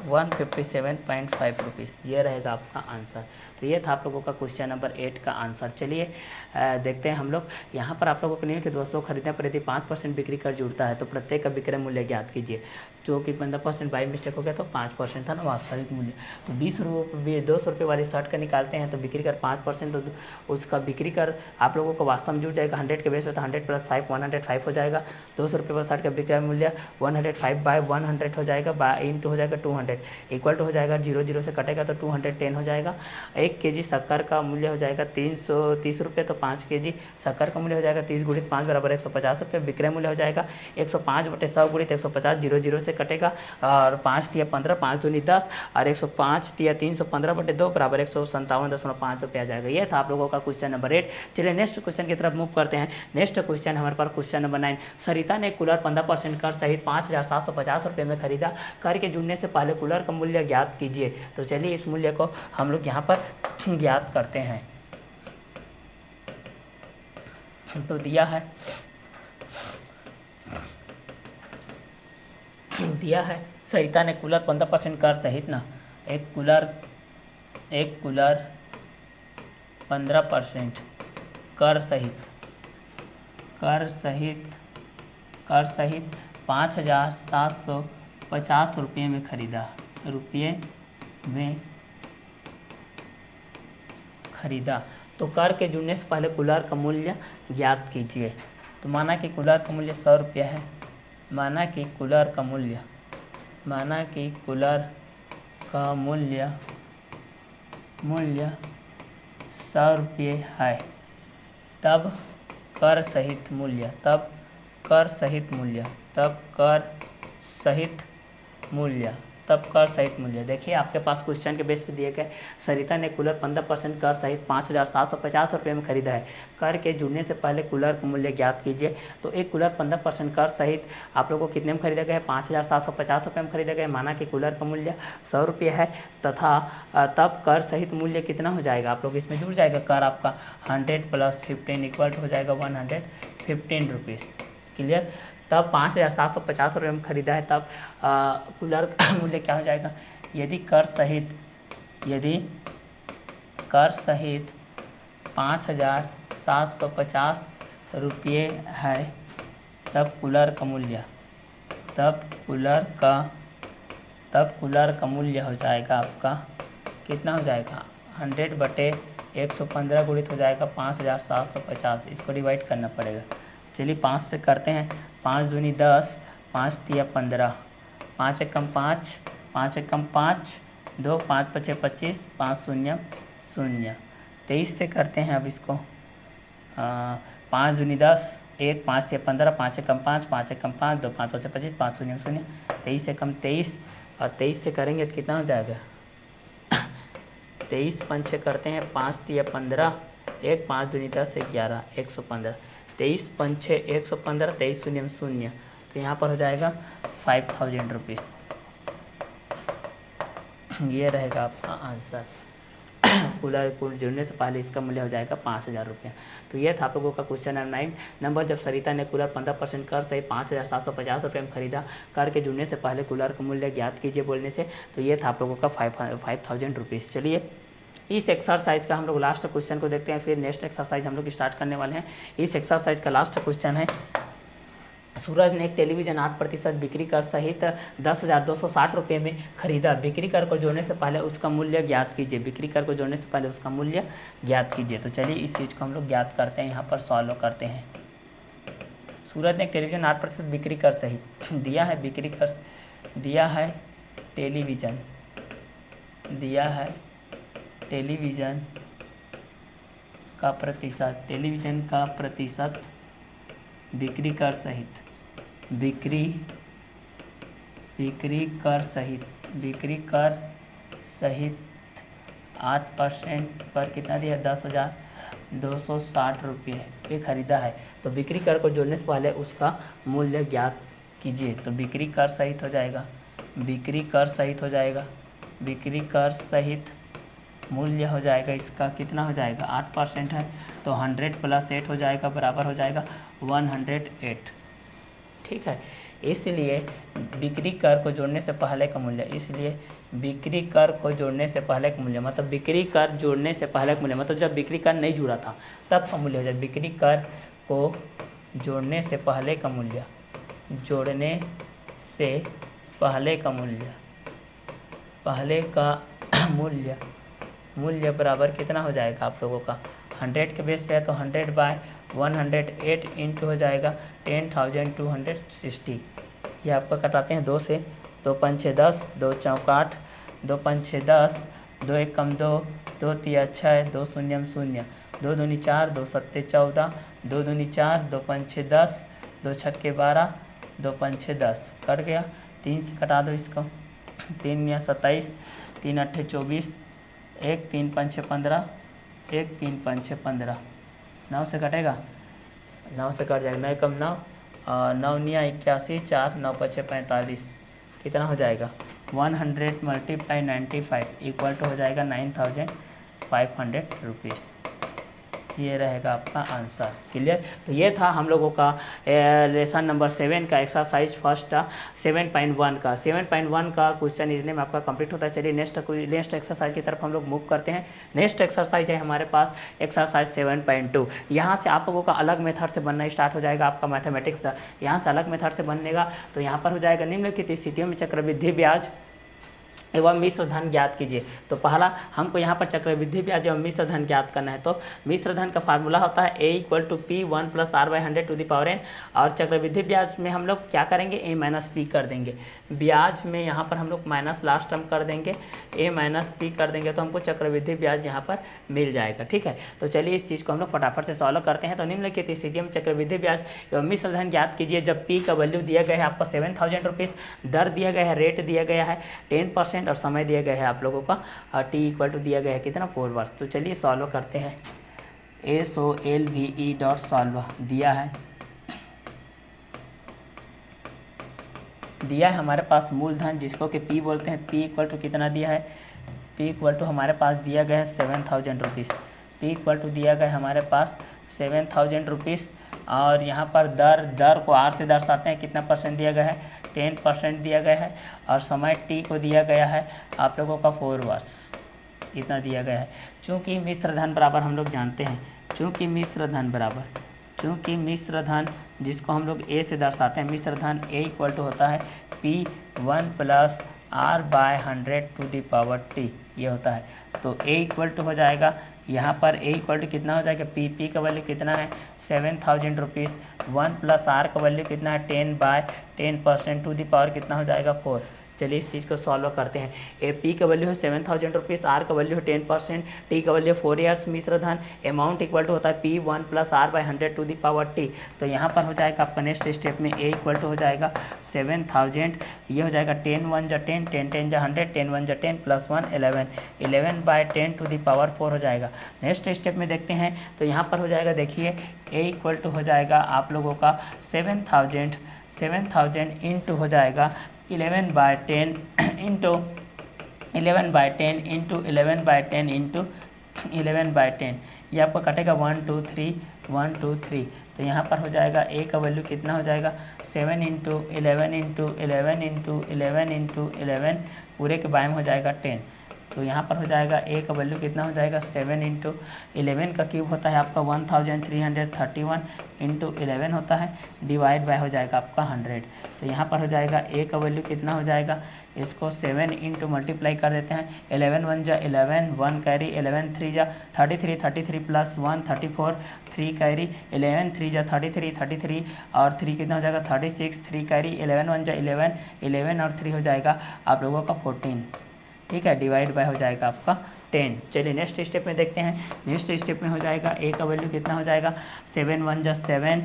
157.5 रुपीज़, ये रहेगा आपका आंसर। तो ये था आप लोगों का क्वेश्चन नंबर 8 का आंसर। चलिए देखते हैं हम लोग यहाँ पर आप लोगों को नहीं कि दोस्तों खरीदने पर यदि 5% बिक्री कर जुड़ता है तो प्रत्येक का विक्रय मूल्य ज्ञात कीजिए। जो कि 15% बाई मिस्टेक हो गया तो 5% था ना वास्तविक मूल्य। तो 20 रुपये 200 रुपये वाली शर्ट का निकालते हैं तो बिक्री कर 5%, तो उसका बिक्री कर आप लोगों को वास्तव में जुड़ जाएगा 100 के बेस पे, तो 100 + 5 105 हो जाएगा। 200 रुपये पर शर्ट का विक्रय मूल्य 105/100 हो जाएगा, इंटू हो जाएगा 200, इक्वल टू हो जाएगा 0 0 से कटेगा तो 210 हो जाएगा। 1 kg शक्कर का मूल्य हो जाएगा 330 रुपये, तो 5 kg शक्कर का मूल्य हो जाएगा 30 × 5 = 150 रुपये। विक्रय मूल्य हो जाएगा 105/100 × 150, 0 0 से कटेगा और 5 तिया 15, 5 दूनी 10 और 105 तिया 315/2 = 157.5 रुपये आ जाएगा। ये था आप लोगों का क्वेश्चन नंबर 8। चलिए नेक्स्ट क्वेश्चन की तरफ मूव करते हैं। नेक्स्ट क्वेश्चन हमारे पास क्वेश्चन नंबर 9। सरिता ने कूलर 15% कर सहित 5,750 रुपये में खरीदा। कर के जुड़ने से पहले कूलर का मूल्य ज्ञात कीजिए। तो चलिए इस मूल्य को हम लोग यहाँ पर ज्ञात करते हैं। तो दिया है सरिता ने कूलर 15% कर सहित ना एक कूलर 15% कर सहित 5,750 रुपये में खरीदा। तो कर के जुड़ने से पहले कूलर का मूल्य ज्ञात कीजिए। तो माना कि कूलर का मूल्य 100 रुपये है। माना कि कूलर का मूल्य 100 रुपये है। तब कर सहित मूल्य देखिए आपके पास क्वेश्चन के बेस पे दिए गए। सरिता ने कूलर 15% कर सहित 5,750 रुपये में खरीदा है। कर के जुड़ने से पहले कूलर का मूल्य ज्ञात कीजिए। तो एक कूलर 15% कर सहित आप लोगों को कितने में खरीदा गया है? 5,750 रुपये में खरीदा गया। माना कि कूलर का मूल्य 100 रुपये है तथा तब कर सहित मूल्य कितना हो जाएगा? आप लोग इसमें जुड़ जाएगा कर आपका 100 + 15 = हो जाएगा 115 रुपीज़। क्लियर? तब 5,750 रुपये में खरीदा है। तब कूलर का मूल्य क्या हो जाएगा? यदि कर सहित 5,750 रुपये है तब कूलर का मूल्य हो जाएगा आपका कितना हो जाएगा? 100/115 गुणित हो जाएगा 5,750। इसको डिवाइड करना पड़ेगा। चलिए 5 से करते हैं। 5 दूनी 10, 5 तिया 15, 5 एकम 5, 5 एकम 5, 2 5 5 25, 5 0 0। 23 से करते हैं अब इसको। 5 दूनी 10, 1 5 तिया 15, 5 एकम 5, 5 एकम 5, 2 5 5 25, 5 0 0। 23 एकम 23 और 23 से करेंगे तो कितना हो जाएगा? 23 पंचे करते हैं। 5 तिया 15, 1 5 दूनी 10, 11 115। 23 पंचे 115, 23 0 0। तो यहाँ पर हो जाएगा 5,000 रुपीज़। ये रहेगा आपका आंसर। कूलर जुड़ने से पहले इसका मूल्य हो जाएगा 5,000 रुपये। तो ये था आप लोगों का क्वेश्चन नंबर 9 नंबर। जब सरिता ने कूलर 15% कर सहित 5,750 रुपये में खरीदा। कर के जुड़ने से पहले कूलर का मूल्य ज्ञात कीजिए बोलने से। तो ये था आप लोगों का 5,000 रुपीज़। चलिए इस एक्सरसाइज का हम लोग लास्ट क्वेश्चन को देखते हैं, फिर नेक्स्ट एक्सरसाइज हम लोग स्टार्ट करने वाले हैं। इस एक्सरसाइज का लास्ट क्वेश्चन है। सूरज ने एक टेलीविज़न 8% बिक्री कर सहित 10,260 रुपये में खरीदा। बिक्री कर को जोड़ने से पहले उसका मूल्य ज्ञात कीजिए। बिक्री कर को जोड़ने से पहले उसका मूल्य ज्ञात कीजिए। तो चलिए इस चीज़ को हम लोग ज्ञात करते हैं, यहाँ पर सॉल्व करते हैं। सूरज ने एक टेलीविज़न 8% बिक्री कर सहित दिया है टेलीविज़न का प्रतिशत बिक्री कर सहित, बिक्री कर सहित 8% पर कितना दिया, 10,260 रुपये पे खरीदा है। तो बिक्री कर को जोड़ने से पहले उसका मूल्य ज्ञात कीजिए। तो बिक्री कर सहित हो जाएगा, बिक्री कर सहित मूल्य हो जाएगा इसका, कितना हो जाएगा, 8% है तो 100 + 8 हो जाएगा, बराबर हो जाएगा 108। ठीक है, इसलिए बिक्री कर को जोड़ने से पहले का मूल्य, इसलिए बिक्री कर को जोड़ने से पहले का मूल्य, मतलब बिक्री कर जोड़ने से पहले का मूल्य, मतलब जब बिक्री कर नहीं जुड़ा था तब का मूल्य हो जाए। बिक्री कर को जोड़ने से पहले का मूल्य, जोड़ने से पहले का मूल्य, पहले का मूल्य बराबर कितना हो जाएगा आप लोगों का, 100 के बेस पे है तो 100/108 इंटू हो जाएगा 10,260। ये आपका कटाते हैं 2 से, 2 × 5 = 10, 2 × 4 = 8, 2 × 5 = 10, 2 × 1 = 2, 2 × 3 = 6, 2 0 = 0, 2 दूनी 4, 2 7 = 14, 2 दूनी 4, 2 × 5 = 10, 2 6 = 12, 2 × 5 = 10, कट गया। 3 से कटा दो इसको, 3 × 27, 3 × 8 = 24, 1 3 × 5 = 15, 1 3 × 5 = 15, 9 से कटेगा, 9 से कट जाएगा, 9 × 9, 9 × 9 = 81, 4 9 × 5 = 45, कितना हो जाएगा, 100 × 95 = हो जाएगा 9,500 रुपीज़। ये रहेगा आपका आंसर। क्लियर। तो ये था हम लोगों का लेसन नंबर 7 का एक्सरसाइज फर्स्ट 7.1 का 7.1 का क्वेश्चन इतने में आपका कंप्लीट होता है। चलिए नेक्स्ट एक्सरसाइज की तरफ हम लोग मूव करते हैं। नेक्स्ट एक्सरसाइज है हमारे पास एक्सरसाइज 7.2। यहाँ से आप लोगों का अलग मेथड से बनना स्टार्ट हो जाएगा। आपका मैथमेटिक्स यहाँ से अलग मेथड से बनेगा। तो यहाँ पर हो जाएगा निम्नलिखित स्थितियों में चक्रवृद्धि ब्याज एवं मिश्र धन ज्ञात कीजिए। तो पहला हमको यहाँ पर चक्रवृद्धि ब्याज एवं मिश्र धन ज्ञात करना है। तो मिश्र धन का फार्मूला होता है A = P1 + R/100⁴ और चक्रवृद्धि ब्याज में हम लोग क्या करेंगे, A - P कर देंगे। ब्याज में यहाँ पर हम लोग माइनस लास्ट टर्म कर देंगे, A - P कर देंगे तो हमको चक्रवृद्धि ब्याज यहाँ पर मिल जाएगा। ठीक है, तो चलिए इस चीज़ को हम लोग फटाफट से सॉल्व करते हैं। तो निम्नलिखित स्थिति में चक्रवृद्धि ब्याज एवं मिश्र धन ज्ञात कीजिए। जब P का वैल्यू दिया गया है आपका 7,000 रुपीज़, दर दिया गया है, रेट दिया गया है 10% और समय दिया गया है आप लोगों का T = दिया गया है कितना, 4 वर्ष। तो चलिए सॉल्व करते हैं। SOLVE दिया है हमारे पास मूलधन जिसको कि P बोलते हैं। P = कितना दिया है, P = हमारे पास दिया गया है 7,000 रुपीज़। P = दिया गया है हमारे पास 7,000 रुपीज़ और यहाँ पर दर को R से दर्शाते हैं। कितना परसेंट दिया गया है, 10% दिया गया है और समय T को दिया गया है आप लोगों का 4 वर्ष, इतना दिया गया है। चूँकि मिश्र धन बराबर हम लोग जानते हैं, चूँकि मिश्र धन जिसको हम लोग A से दर्शाते हैं, मिश्र धन A = होता है P1 + R/100⁴ ये होता है। तो A = हो जाएगा यहाँ पर A = कितना हो जाएगा, P का वैल्यू कितना है 7,000 रुपीज़, 1 + R का वैल्यू कितना है 10/10% टू दी पावर कितना हो जाएगा 4। चलिए इस चीज़ को सॉल्व करते हैं। P का वैल्यू है 7,000 रुपीज़, R का वैल्यू है 10%, T का वैल्यू 4 ईयर्स, मिश्र धन अमाउंट = होता है P1 + R/100⁴ तो यहाँ पर हो जाएगा आपका नेक्स्ट स्टेप में A = हो जाएगा 7,000, ये हो जाएगा 10 × 1 = 10, 10 × 10 = 100, 10 × 1 = 10 + 1 11, 11/10⁴ हो जाएगा। नेक्स्ट स्टेप में देखते हैं तो यहाँ पर हो जाएगा, देखिए A = हो जाएगा आप लोगों का 7,000 इंटू हो जाएगा 11/10 इंटू 11/10 इंटू 11/10 इंटू 11/10, ये आपको कटेगा 1 2 3 1 2 3। तो यहाँ पर हो जाएगा A का वैल्यू कितना हो जाएगा 7 × 11 × 11 × 11 × 11 पूरे के बाय में हो जाएगा 10। तो यहाँ पर हो जाएगा A का वैल्यू कितना हो जाएगा 7 × 11 का क्यूब होता है आपका 1331 इंटू 11 होता है, डिवाइड बाय हो जाएगा आपका 100। तो यहाँ पर हो जाएगा A का वैल्यू कितना हो जाएगा, इसको 7 इंटू मल्टीप्लाई कर देते हैं, 11 × 1 = 11, 1 कैरी, 11 × 3 = 33, 33 + 1 34, 3 कैरी, 11 × 3 = 33, 33 और 3 कितना हो जाएगा 36, 3 कैरी, 11 × 1 = 11 और 3 हो जाएगा आप लोगों का 14। ठीक है, डिवाइड बाय हो जाएगा आपका 10। चलिए नेक्स्ट स्टेप में देखते हैं। नेक्स्ट स्टेप में हो जाएगा ए का वैल्यू कितना हो जाएगा 7 1 जा 7,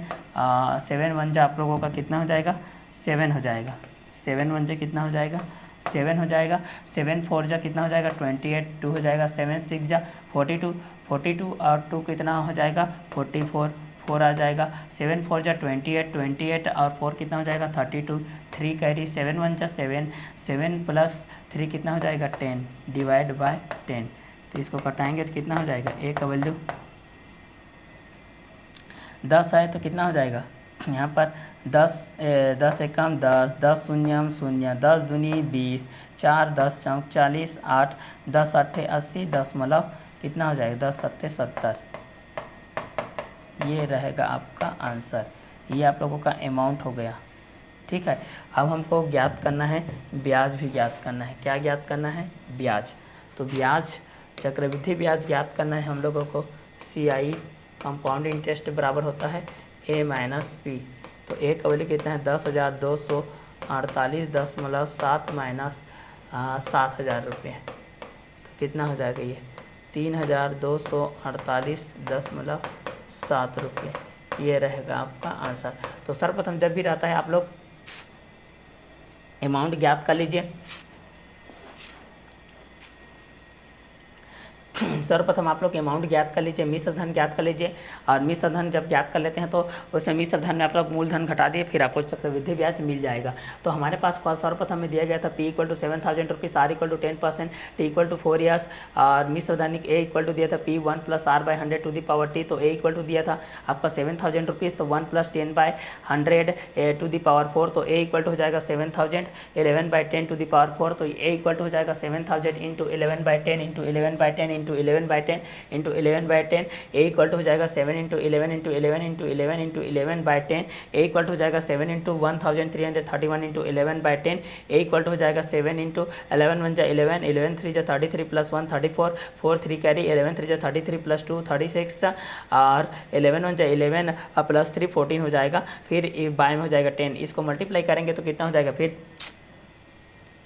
7 1 जा आप लोगों का कितना हो जाएगा 7 हो जाएगा। 7 1 जा कितना हो जाएगा 7 हो जाएगा। 7 4 जा कितना हो जाएगा 28, 2 हो जाएगा। 7 6 जा 42, 42 और 2 कितना हो जाएगा 44, 4 आ जाएगा। 7 4 जा 28, 28 और 4 कितना हो जाएगा 32, 3 कैरी। 7 1 जा 7, 7 प्लस 3 कितना हो जाएगा 10 डिवाइड बाय 10। तो इसको कटाएंगे तो कितना हो जाएगा ए का वैल्यू 10 है तो कितना हो जाएगा यहाँ पर 10 एक कम 10, 10 शून्यम शून्य, 10 दूनी 20, 4 10 चौक 40, 8 10 अट्ठे 80, 10 मतलब कितना हो जाएगा 10 सत्ते 70। ये रहेगा आपका आंसर। ये आप लोगों का अमाउंट हो गया। ठीक है, अब हमको ज्ञात करना है ब्याज भी ज्ञात करना है। क्या ज्ञात करना है ब्याज। तो ब्याज चक्रवृद्धि ब्याज ज्ञात करना है हम लोगों को। CI कंपाउंड इंटरेस्ट बराबर होता है A माइनस P। तो ए का वैल्यू कितना है 10,248.7 माइनस 7,000 रुपये। तो कितना हो जाएगा ये 3,248.7 रुपये। ये रहेगा आपका आंसर। तो सर्वप्रथम जब भी रहता है आप लोग अमाउंट ज्ञात कर लीजिए। सर्वप्रथम आप लोग अमाउंट ज्ञात कर लीजिए, मिश्र धन ज्ञात कर लीजिए। और मिश्र धन जब ज्ञात कर लेते हैं तो उसमें मिश्र धन में आप लोग मूलधन घटा दिए, फिर आपको चक्रवृद्धि ब्याज मिल जाएगा। तो हमारे पास सर्वप्रथम में दिया गया था P = 7,000 rupees, R = 10%, T = 4 years और मिश्र धन A = दिया था P 1 + R/100 to the power T। तो A = दिया था आपका 7,000 रुपीज़, तो 1 + 10/100 टू दी पावर 4। तो A = हो जाएगा 7,000, 11/10 टू दी पावर 4। तो A = हो जाएगा 7,000 into 11/10 into 11/10 into 11/10 into 11/10। A = हो जाएगा 7 into 11 into 11 into 11 into 11/10। A = हो जाएगा 7 इंटू 1,331 इंटू 11/10। A = हो जाएगा 7 इंटू 11 1 जा 11, 11 3 जा 33 प्लस 1 34, 4 3 कैरी, 11 3 जा 33 प्लस 2 36 और 11 1 जा 11 प्लस 3 14 हो जाएगा। फिर बाय में हो जाएगा 10। इसको मल्टीप्लाई करेंगे तो कितना हो जाएगा फिर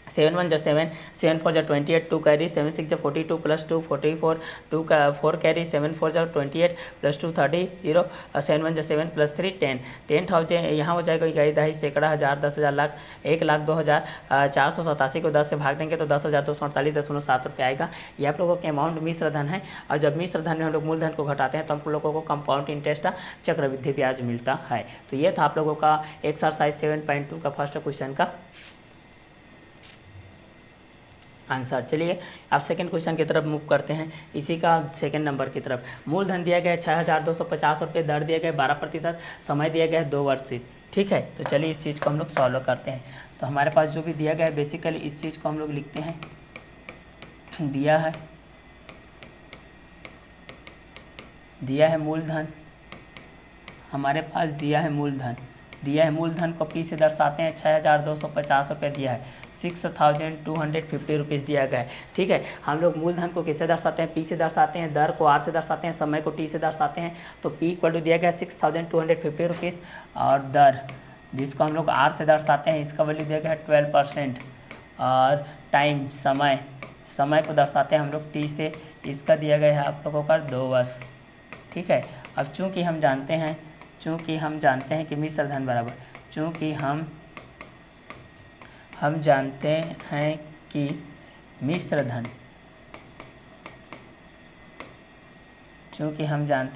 7 1 जा 7, 7 4 जा 28, 2 कैरी, 7 6 जा 42 प्लस 2 44, 2 का 4 कैरी, 7 4 जा 28 प्लस 2 30, 0 7 1 जा 7 प्लस 3 10, 10,000 यहाँ हो जाएगा इकाई दहाई सैकड़ा हज़ार 10,000 लाख 1,02,000। 487 को 10 से भाग देंगे तो 10,248.7 रुपये आएगा। ये आप लोगों के अमाउंट मिश्र धन है। और जब मिश्र धन में हम लोग मूलधन को घटाते हैं तो हम लोगों को कंपाउंड इंटरेस्ट चक्रवृद्धि ब्याज मिलता है। तो ये था आप लोगों का एक्सरसाइज 7.2 का फर्स्ट क्वेश्चन का आंसर। चलिए आप सेकंड क्वेश्चन की तरफ मूव करते हैं। इसी का सेकंड नंबर की तरफ मूलधन दिया गया है 6,250 रुपये, दर दिया गया है 12%, समय दिया गया है 2 वर्ष से। ठीक है, तो चलिए इस चीज़ को हम लोग सॉल्व करते हैं। तो हमारे पास जो भी दिया गया है बेसिकली इस चीज़ को हम लोग लिखते हैं। दिया है मूलधन, हमारे पास दिया है मूलधन को P से दर्शाते हैं 6,250 रुपये दिया है, 6,250 रुपीज़ दिया गया है। ठीक है, हम लोग मूलधन को किससे दर्शाते हैं P से दर्शाते हैं, दर को R से दर्शाते हैं, समय को T से दर्शाते हैं। तो P = दिया गया 6,250 रुपीज़ और दर जिसको हम लोग R से दर्शाते हैं इसका वैल्यू दिया गया है 12% और टाइम समय को दर्शाते हैं हम लोग T से, इसका दिया गया है आप लोगों का 2 वर्ष। ठीक है, अब चूँकि हम जानते हैं कि मिश्र धन बराबर चूँकि हम जानते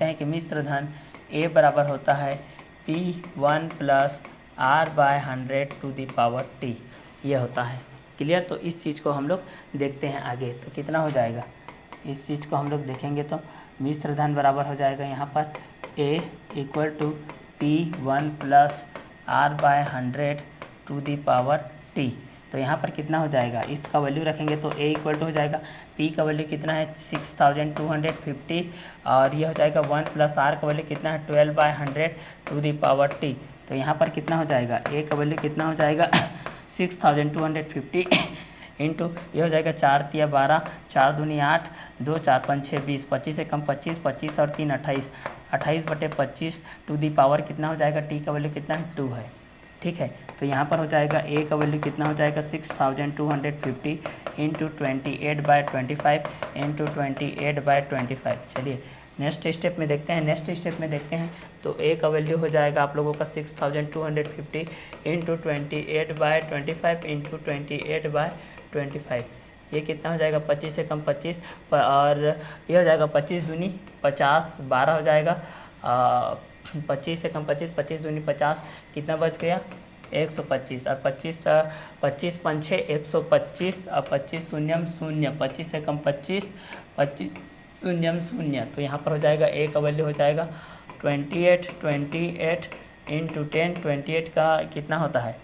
हैं कि मिश्र धन A बराबर होता है P1 + R/100 to the power T। ये होता है क्लियर। तो इस चीज़ को हम लोग देखते हैं आगे तो कितना हो जाएगा। इस चीज़ को हम लोग देखेंगे तो मिश्र धन बराबर हो जाएगा यहाँ पर A = P1 + R/100 to the power T। तो यहाँ पर कितना हो जाएगा, इसका वैल्यू रखेंगे तो A = हो जाएगा P का वैल्यू कितना है 6,250 और ये हो जाएगा 1 + R का वैल्यू कितना है 12/100 टू दी पावर T। तो यहाँ पर कितना हो जाएगा A का वैल्यू कितना हो जाएगा 6,250 इंटू ये हो जाएगा 4 × 12, 4 दूनी 8, 2 4 5 6 20, 25 से कम 25, 25 और 3 28, 28/25 टू दी पावर कितना हो जाएगा T का वैल्यू कितना है 2 है। ठीक है। तो यहाँ पर हो जाएगा ए का वैल्यू कितना हो जाएगा 6250 इंटू 28/25 इंटू 28/25। चलिए नेक्स्ट स्टेप में देखते हैं। तो ए का वैल्यू हो जाएगा आप लोगों का 6250 इंटू 28/25 इंटू 28/25। ये कितना हो जाएगा 25 से कम 25 और ये हो जाएगा 25 दूनी 50, 12 हो जाएगा 25 से कम 25, 25 दूनी 50, कितना बच गया 125 और 25 पंछे 125 और 25 शून्यम शून्य, 25 से कम 25, 25 शून्यम शून्य। तो यहाँ पर हो जाएगा ए का वैल्यू हो जाएगा 28 इंटू 10, 28 का कितना होता है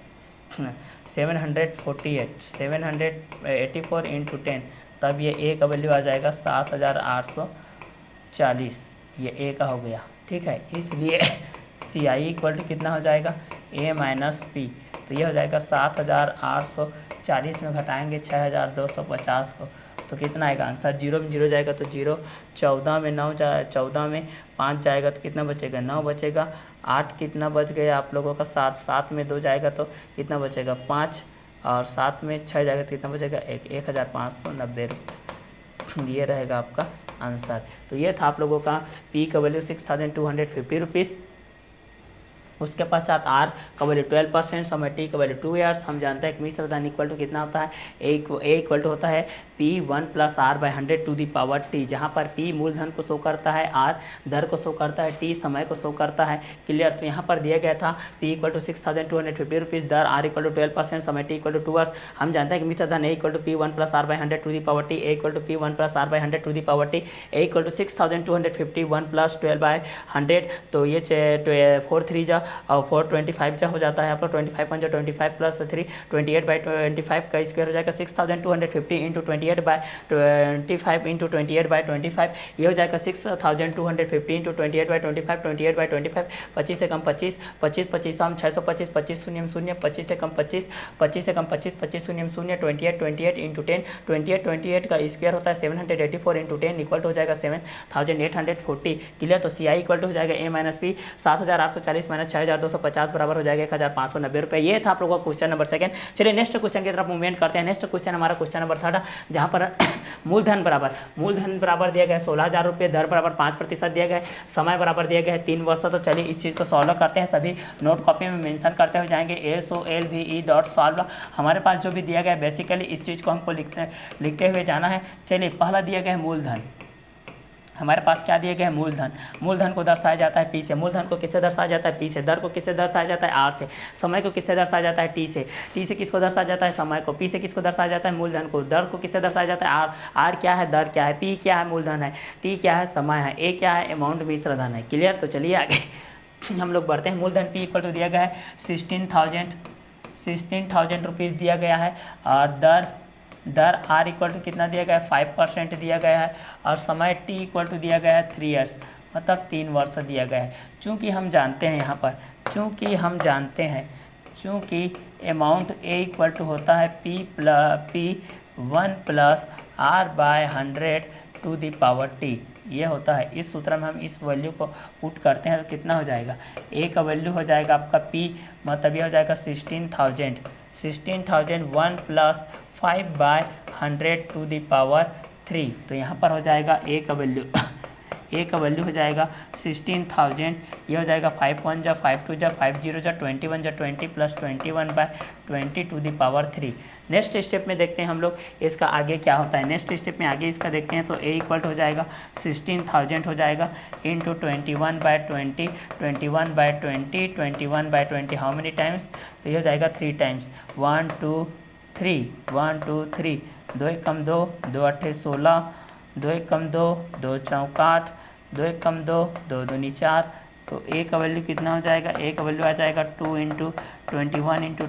784 इंटू 10, तब ये ए का वैल्यू आ जाएगा 7840। ये ए का हो गया, ठीक है। इसलिए सी आई इक्वल टू कितना हो जाएगा ए माइनस पी। तो ये हो जाएगा 7840 में घटाएंगे 6250 को, तो कितना आएगा आंसर 0 में 0 जाएगा तो 0, 14 में 9 14 में 5 जाएगा तो कितना बचेगा 9 बचेगा, 8 कितना बच गया आप लोगों का 7, 7 में 2 जाएगा तो कितना बचेगा 5 और 7 में 6 जाएगा तो कितना बचेगा 1590 रुपये। ये रहेगा आपका आंसर। तो ये था आप लोगों का पी का वैल्यू 6250 रुपीज़। उसके पश्चात आर का वैल्यू 12%, समय टी का वैल्यू 2 ईयर्स। हम जानते हैं कि मिश्र धन इक्वल टू कितना होता है ए इक्वल टू होता है P1 + R/100 to the power T, जहाँ पर P मूलधन को शो करता है, R दर को शो करता है, T समय को शो करता है। क्लियर। तो यहाँ पर दिया गया था P इक्वल टू 6250 रुपीज़, दर R इक्वल टू 12%, समय T इक्वल टू 2 ईयर्स। हम जानते हैं कि मिश्र धन A equal to P1 + R/100 to the power T, A equal to P1 + R/100 to the power T, A equal to 6250 1 + 12/100। तो ये 4 3 जा और 425 जा हो जाता है आपका 25 1 25 प्लस 3 28/25 का स्क्वायर हो जाएगा 6250 इंटू 28/25 इंटू 28/25। ये हो जाएगा 6250 इंटू 28/25 28/25। 25 से कम 25, 25 25 हम 625, 25 शून्य शून्य, 25 से कम 25, 25 से कम 25, 25 शून्य शून्य, 28 इंटू 10, 28 का स्क्वायर होता है 784 इंटू 10 इक्वल टू हो जाएगा 7840। क्लियर। तो सी आई इक्वल टू हो जाएगा ए माइनस पी 7840 माइनस 6250 बराबर हो जाएगा 1590 रुपये। ये था आप लोगों का क्वेश्चन नंबर 2। चलिए नेक्स्ट क्वेश्चन की तरफ मूवमेंट करते हैं। नेक्स्ट क्वेश्चन हमारा क्वेश्चन नंबर 3, जहाँ पर मूलधन बराबर दिया गया है 16,000 रुपये, दर बराबर 5% दिया गया है, समय बराबर दिया गया है 3 वर्ष। तो चलिए इस चीज़ को सॉल्व करते हैं। सभी नोट कॉपी में मेंशन करते हुए जाएंगे SOLVE.solve। हमारे पास जो भी दिया गया है बेसिकली इस चीज़ को हमको लिखते हुए जाना है। चलिए पहला दिया गया है मूलधन। हमारे पास क्या दिया गया है मूलधन को दर्शाया जाता है पी से। मूलधन को किससे दर्शाया जाता है पी से। दर को किससे दर्शाया जाता है आर से। समय को किससे दर्शाया जाता है टी से। टी से किसको दर्शाया जाता है समय को। पी से किसको दर्शाया जाता है मूलधन को। दर को किससे दर्शाया जाता है आर। आर क्या है दर क्या है, पी क्या है मूलधन है, टी क्या है समय है, ए क्या है अमाउंट मिश्र धन है। क्लियर। तो चलिए आगे हम लोग बढ़ते हैं। मूलधन पी इक्वल टू दिया गया है 16,000 रुपीज़ दिया गया है और दर आर इक्वल टू कितना दिया गया है 5% दिया गया है और समय टी इक्वल टू दिया गया है 3 ईयर्स मतलब 3 वर्ष दिया गया है। चूँकि हम जानते हैं यहाँ पर चूँकि अमाउंट ए इक्वल टू होता है P1 + R/100 to the power T, ये होता है। इस सूत्र में हम इस वैल्यू को पुट करते हैं तो कितना हो जाएगा ए का वैल्यू हो जाएगा आपका P मतलब ये हो जाएगा 16,000 1 + 5/100 टू दी पावर 3। तो यहाँ पर हो जाएगा ए का वैल्यू हो जाएगा 16,000। ये हो जाएगा 5 1 जा 5 2 जा 5 0 जा 21 जा 20 + 21/20 to the power 3। Next step में देखते हैं हम लोग इसका आगे क्या होता है। नेक्स्ट स्टेप में आगे इसका देखते हैं। तो ए इक्वल हो जाएगा 16,000 हो जाएगा इंटू 21/20 21/20 हाउ मेनी टाइम्स। तो ये हो जाएगा 3 टाइम्स 1 2 3 1 2 3 2 1 कम 2 2 8 16 2 1 कम 2 2 चौक 8 2 1 कम 2 2 दूनी 4। तो ए का वैल्यू कितना हो जाएगा ए का वैल्यू आ जाएगा 2 × 21 ×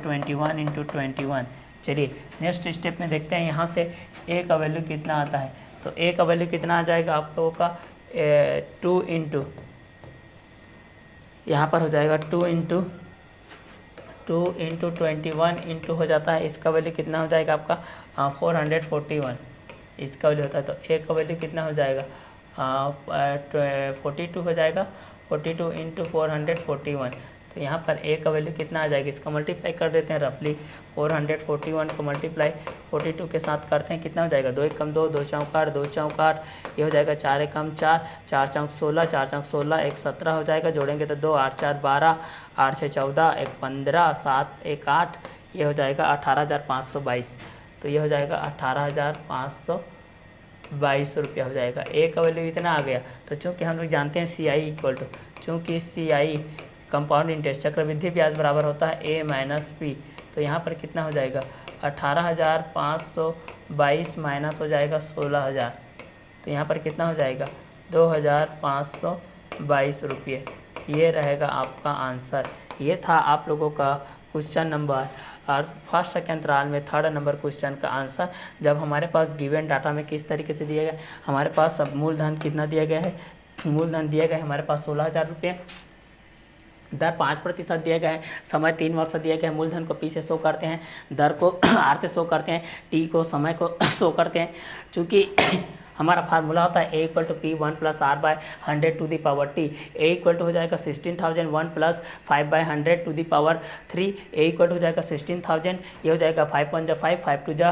21 × 21। चलिए नेक्स्ट स्टेप में देखते हैं यहाँ से ए का वैल्यू कितना आता है। तो ए का वैल्यू कितना आ जाएगा आप लोगों का 2 × यहाँ पर हो जाएगा 2 × 21 इंटू हो जाता है। इसका वैल्यू कितना हो जाएगा आपका 441 इसका वैल्यू होता है। तो ए का वैल्यू कितना हो जाएगा 42 हो जाएगा 42 × 441। तो यहाँ पर ए का वैल्यू कितना आ जाएगा, इसका मल्टीप्लाई कर देते हैं रफली 441 को मल्टीप्लाई 42 के साथ करते हैं, कितना हो जाएगा 2 1 2, 2 चौक 8, 2 चौक 8, ये हो जाएगा 4 1 4, 4 चौक 16, 4 चौक 16, 1 17 हो जाएगा, जोड़ेंगे तो 2 8 4 12, 8 6 14, 1 15, 7 1 8, ये हो जाएगा 18,522। तो ये हो जाएगा 18,522 रुपया हो जाएगा। ए का वैल्यू इतना आ गया। तो चूँकि हम लोग जानते हैं सी आई इक्वल टू, चूँकि सी आई कंपाउंड इंटरेस्ट चक्रवृद्धि ब्याज बराबर होता है ए माइनस पी, तो यहाँ पर कितना हो जाएगा 18,522 माइनस हो जाएगा 16,000, तो यहाँ पर कितना हो जाएगा 2,522 रुपये। ये रहेगा आपका आंसर। ये था आप लोगों का क्वेश्चन नंबर और फर्स्ट के अंतराल में 3rd नंबर क्वेश्चन का आंसर। जब हमारे पास गिवन डाटा में किस तरीके से दिया गया, हमारे पास सब मूलधन कितना दिया गया है, मूलधन दिया गया है हमारे पास 16,000 रुपये, दर 5% दिया गया है, समय 3 वर्ष दिया गया है, मूलधन को पी से शो करते हैं, दर को आर से शो करते हैं, टी को समय को शो करते हैं। चूँकि हमारा फार्मूला होता है A equal to P 1 + r/100 to the power T. A equal to हो जाएगा 16,000 1 + 5/100 to the power 3। A equal to हो जाएगा 16,000, ये हो जाएगा 5 1 जा 5, 5 2 जा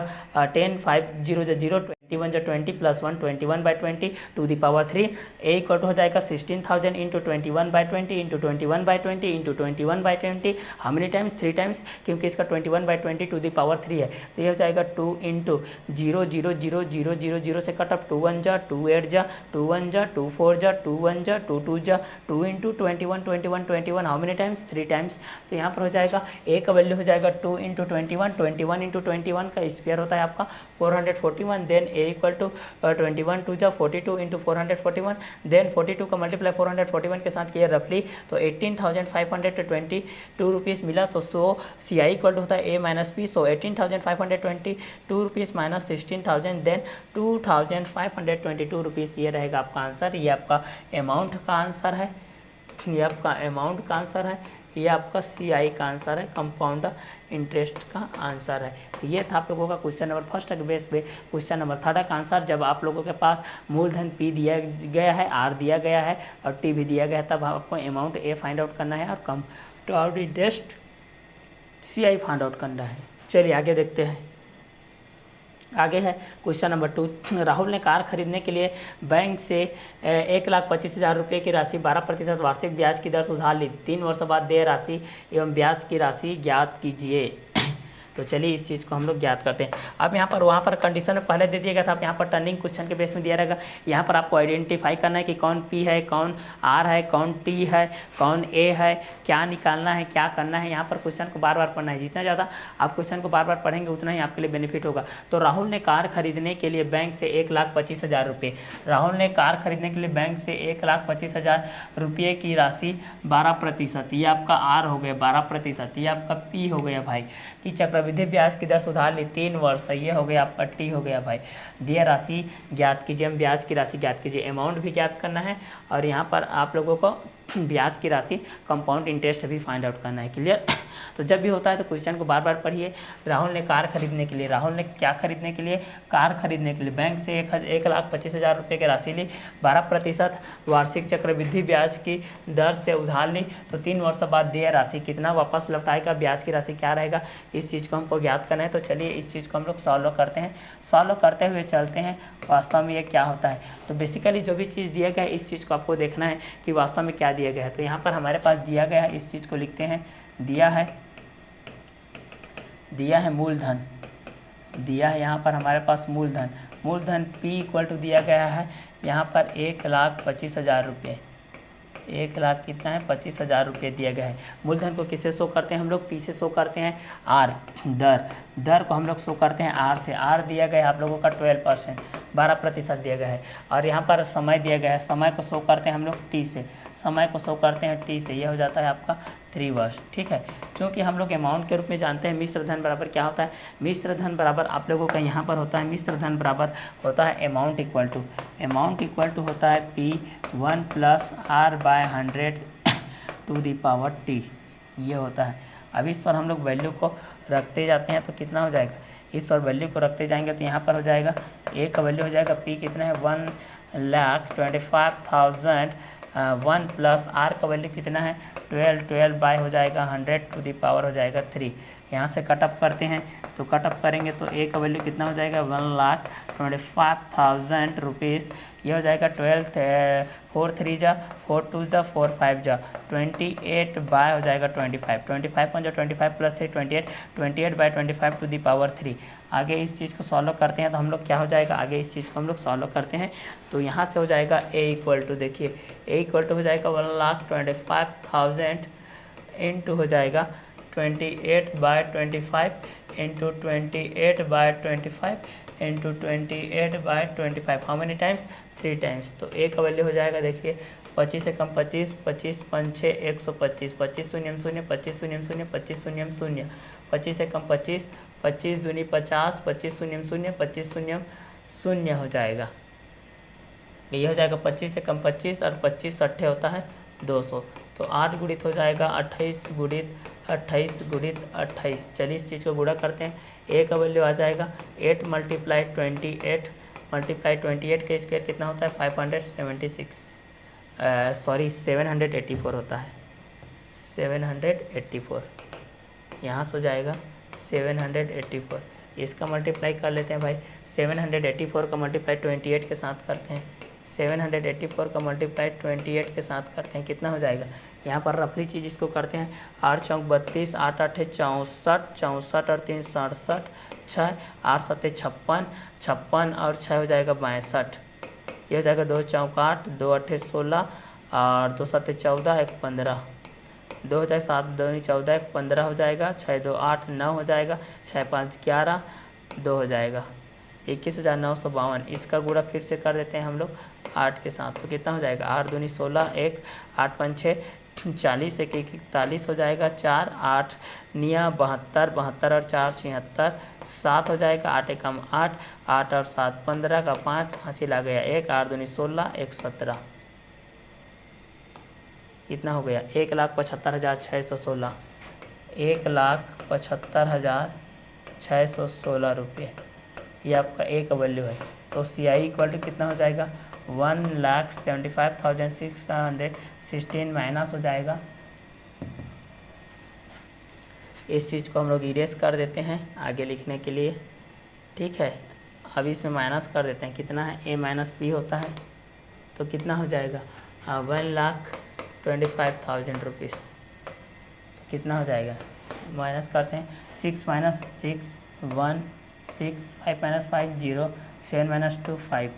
10, 5 0 जा 0, 21 जा 20 + 1 21/20 to the power 3। A equal to हो जाएगा 16,000 into 21/20 into 21/20 into 21/20। How many times, 3 times, क्योंकि इसका 21/20 टू दी पावर 3 है। तो ये हो जाएगा 2 इंटू 0 0 0 0 0 0 से कट ऑफ 2 1 जा 2 8 जा 2 1 जा 2 4 जा 2 1 जा 2 2 जा 2 into 21 21 21, how many times, 3 times. तो यहाँ पर हो जाएगा ए का वैल्यू हो जाएगा 2 इंटू 21, 21 इंटू 21 का स्क्वायर होता है आपका 441, देन ए इक्वल टू 21 2 जा 42 इंटू 441, देन 42 का मल्टीप्लाई 441 के साथ किया रफली, तो 18,522 रुपीज़ मिला। तो सो सी आई इक्वल टू होता है ए माइनस पी, सो 18,522 रुपीज़ माइनस 16,000, देन 2,522 रुपीज़, ये रहेगा आपका आंसर। ये आपका अमाउंट का आंसर है, ये आपका अमाउंट का आंसर है, ये आपका सी आई का आंसर है, कंपाउंड इंटरेस्ट का आंसर है। तो ये था आप लोगों का क्वेश्चन नंबर फर्स्ट के बेस पे क्वेश्चन नंबर 3rd का आंसर। जब आप लोगों के पास मूलधन पी दिया गया है, आर दिया गया है और टी भी दिया गया है, तब आपको अमाउंट ए फाइंड आउट करना है और compound interest C I find out करना है। चलिए आगे देखते हैं। आगे है क्वेश्चन नंबर 2। राहुल ने कार खरीदने के लिए बैंक से 1,25,000 रुपये की राशि 12% वार्षिक ब्याज की दर से उधार ली। 3 वर्षों बाद देय राशि एवं ब्याज की राशि ज्ञात कीजिए। तो चलिए इस चीज़ को हम लोग ज्ञात करते हैं। अब यहाँ पर वहाँ पर कंडीशन में पहले दे दिया गया था, अब यहाँ पर टर्निंग क्वेश्चन के बेस में दिया रहेगा। यहाँ पर आपको आइडेंटिफाई करना है कि कौन पी है, कौन आर है, कौन टी है, कौन ए है, क्या निकालना है, क्या करना है। यहाँ पर क्वेश्चन को बार बार पढ़ना है। जितना ज़्यादा आप क्वेश्चन को बार बार पढ़ेंगे उतना ही आपके लिए बेनिफिट होगा। तो राहुल ने कार खरीदने के लिए बैंक से 1,25,000 रुपये, राहुल ने कार खरीदने के लिए बैंक से 1,25,000 रुपये की राशि 12%, ये आपका आर हो गया 12%, ये आपका पी हो गया भाई कि चक्रवृद्धि ब्याज की दर से उधार ली 3 वर्ष, ये हो गया आपका टी हो गया भाई। दिया राशि ज्ञात कीजिए, हम ब्याज की राशि ज्ञात कीजिए, अमाउंट भी ज्ञात करना है और यहाँ पर आप लोगों को ब्याज की राशि कंपाउंड इंटरेस्ट भी फाइंड आउट करना है। क्लियर। तो जब भी होता है तो क्वेश्चन को बार बार पढ़िए। राहुल ने कार खरीदने के लिए, राहुल ने क्या खरीदने के लिए, कार खरीदने के लिए बैंक से 1,25,000 रुपये की राशि ली, 12% वार्षिक चक्रवृद्धि ब्याज की दर से उधार ली। तो 3 वर्ष बाद देय राशि कितना वापस लौटाएगा, ब्याज की राशि क्या रहेगा, इस चीज़ को हमको ज्ञात करना है। तो चलिए इस चीज़ को हम लोग सॉल्व करते हैं। सॉल्व करते हुए चलते हैं वास्तव में ये क्या होता है। तो बेसिकली जो भी चीज़ दिया गया है इस चीज़ को आपको देखना है कि वास्तव में क्या दिया गया है। तो यहाँ पर हमारे पास दिया गया है, इस चीज़ को लिखते हैं। दिया है मूलधन, दिया है यहाँ पर हमारे पास मूलधन, मूलधन P इक्वल टू दिया गया है यहाँ पर 1,25,000 रुपये, 1,00,000 कितना है 25,000 रुपये दिया गया है। मूलधन को किससे शो करते हैं हम लोग, P से शो करते हैं। आर दर को हम लोग शो करते हैं आर से। आर दिया गया है आप लोगों का 12%, 12% दिया गया है। और यहाँ पर समय दिया गया है, समय को शो करते हैं हम लोग टी से, समय को शो करते हैं टी से, यह हो जाता है आपका 3 वर्ष। ठीक है, क्योंकि हम लोग अमाउंट के रूप में जानते हैं मिश्र धन बराबर क्या होता है। मिश्र धन बराबर आप लोगों का यहाँ पर होता है, मिश्र धन बराबर होता है अमाउंट इक्वल टू होता है P1 + R/100 to the power T, ये होता है। अब इस पर हम लोग वैल्यू को रखते जाते हैं तो कितना हो जाएगा, इस पर वैल्यू को रखते जाएंगे तो यहाँ पर हो जाएगा ए का वैल्यू हो जाएगा P कितना है 1,25,000 1 प्लस आर का वैल्यू कितना है 12 बाय हो जाएगा 100 टू द पावर हो जाएगा 3। यहाँ से कटअप करते हैं तो कटअप करेंगे तो ए का वैल्यू कितना हो जाएगा 1,25,000 रुपीज़। ये हो जाएगा 12 4 3 जा 4 2 जा 4 5 जा 28 बाय हो जाएगा 25 25 25 plus 3 28 by 25 to the power 3। आगे इस चीज़ को सॉल्व करते हैं तो हम लोग क्या हो जाएगा, आगे इस चीज़ को हम लोग सॉल्व करते हैं तो यहाँ से हो जाएगा ए इक्वल टू, देखिए ए इक्वल टू हो जाएगा 1,25,000 इंटू हो जाएगा 28 by 25 into 28 by 25 into 28 by 25। How many times 3 times. तो ए का वैल्यू हो जाएगा, देखिए 25 से कम 25 25 5 6 125 25 शून्य 0 25 शून्य 0 25 शून्य 0 25 से कम 25 25 दूनी 50 25 शून्य 0 25 शून्य 0 हो जाएगा। ये हो जाएगा 25 से कम 25 और 25 अट्ठे होता है 200। तो 8 गुणित हो जाएगा 28 गुणित 28 गुणित 28। चलिए इस चीज़ को गुणा करते हैं। ए का वैल्यू आ जाएगा 8 मल्टीप्लाई 28 के स्क्वायर कितना होता है 576 784 होता है 784। यहाँ से हो जाएगा 784। इसका मल्टीप्लाई कर लेते हैं भाई, 784 का मल्टीप्लाई 28 के साथ करते हैं 784 का मल्टीप्लाई 28 के साथ करते हैं कितना हो जाएगा। यहाँ पर रफली चीज़ इसको करते हैं 8 चौक 32 8 8 64 64 और 3 67 6 8 7 56 56 और 6 हो जाएगा 62। ये हो जाएगा 2 चौक 8 2 8 16 और 2 7 14 1 15 2 हो जाएगा 7 2 14 1 15 हो जाएगा 6 2 8 9 हो जाएगा 6 5 11 2 हो जाएगा 21,952। इसका गुणा फिर से कर देते हैं हम लोग 8 के साथ तो कितना हो जाएगा 8 दूनी 16 1 8 5 6 40 1 41 हो जाएगा 4 8 निया 72 72 और 4 76 7 हो जाएगा 8 एकम 8 8 और 7 15 का 5 हासिल आ गया 1 8 दूनी 16 1 17। कितना हो गया 1,75,616 1,75,616 रुपये। ये आपका ए का वैल्यू है। तो सी आई इक्वल टू कितना हो जाएगा 1,75,616 माइनस हो जाएगा। इस चीज़ को हम लोग इरेज कर देते हैं आगे लिखने के लिए, ठीक है। अब इसमें माइनस कर देते हैं, कितना है ए माइनस बी होता है तो कितना हो जाएगा 1,25,000 रुपीज़। तो कितना हो जाएगा माइनस करते हैं 6 माइनस 6 1 6 5 माइनस 5 0 7 माइनस 2 5।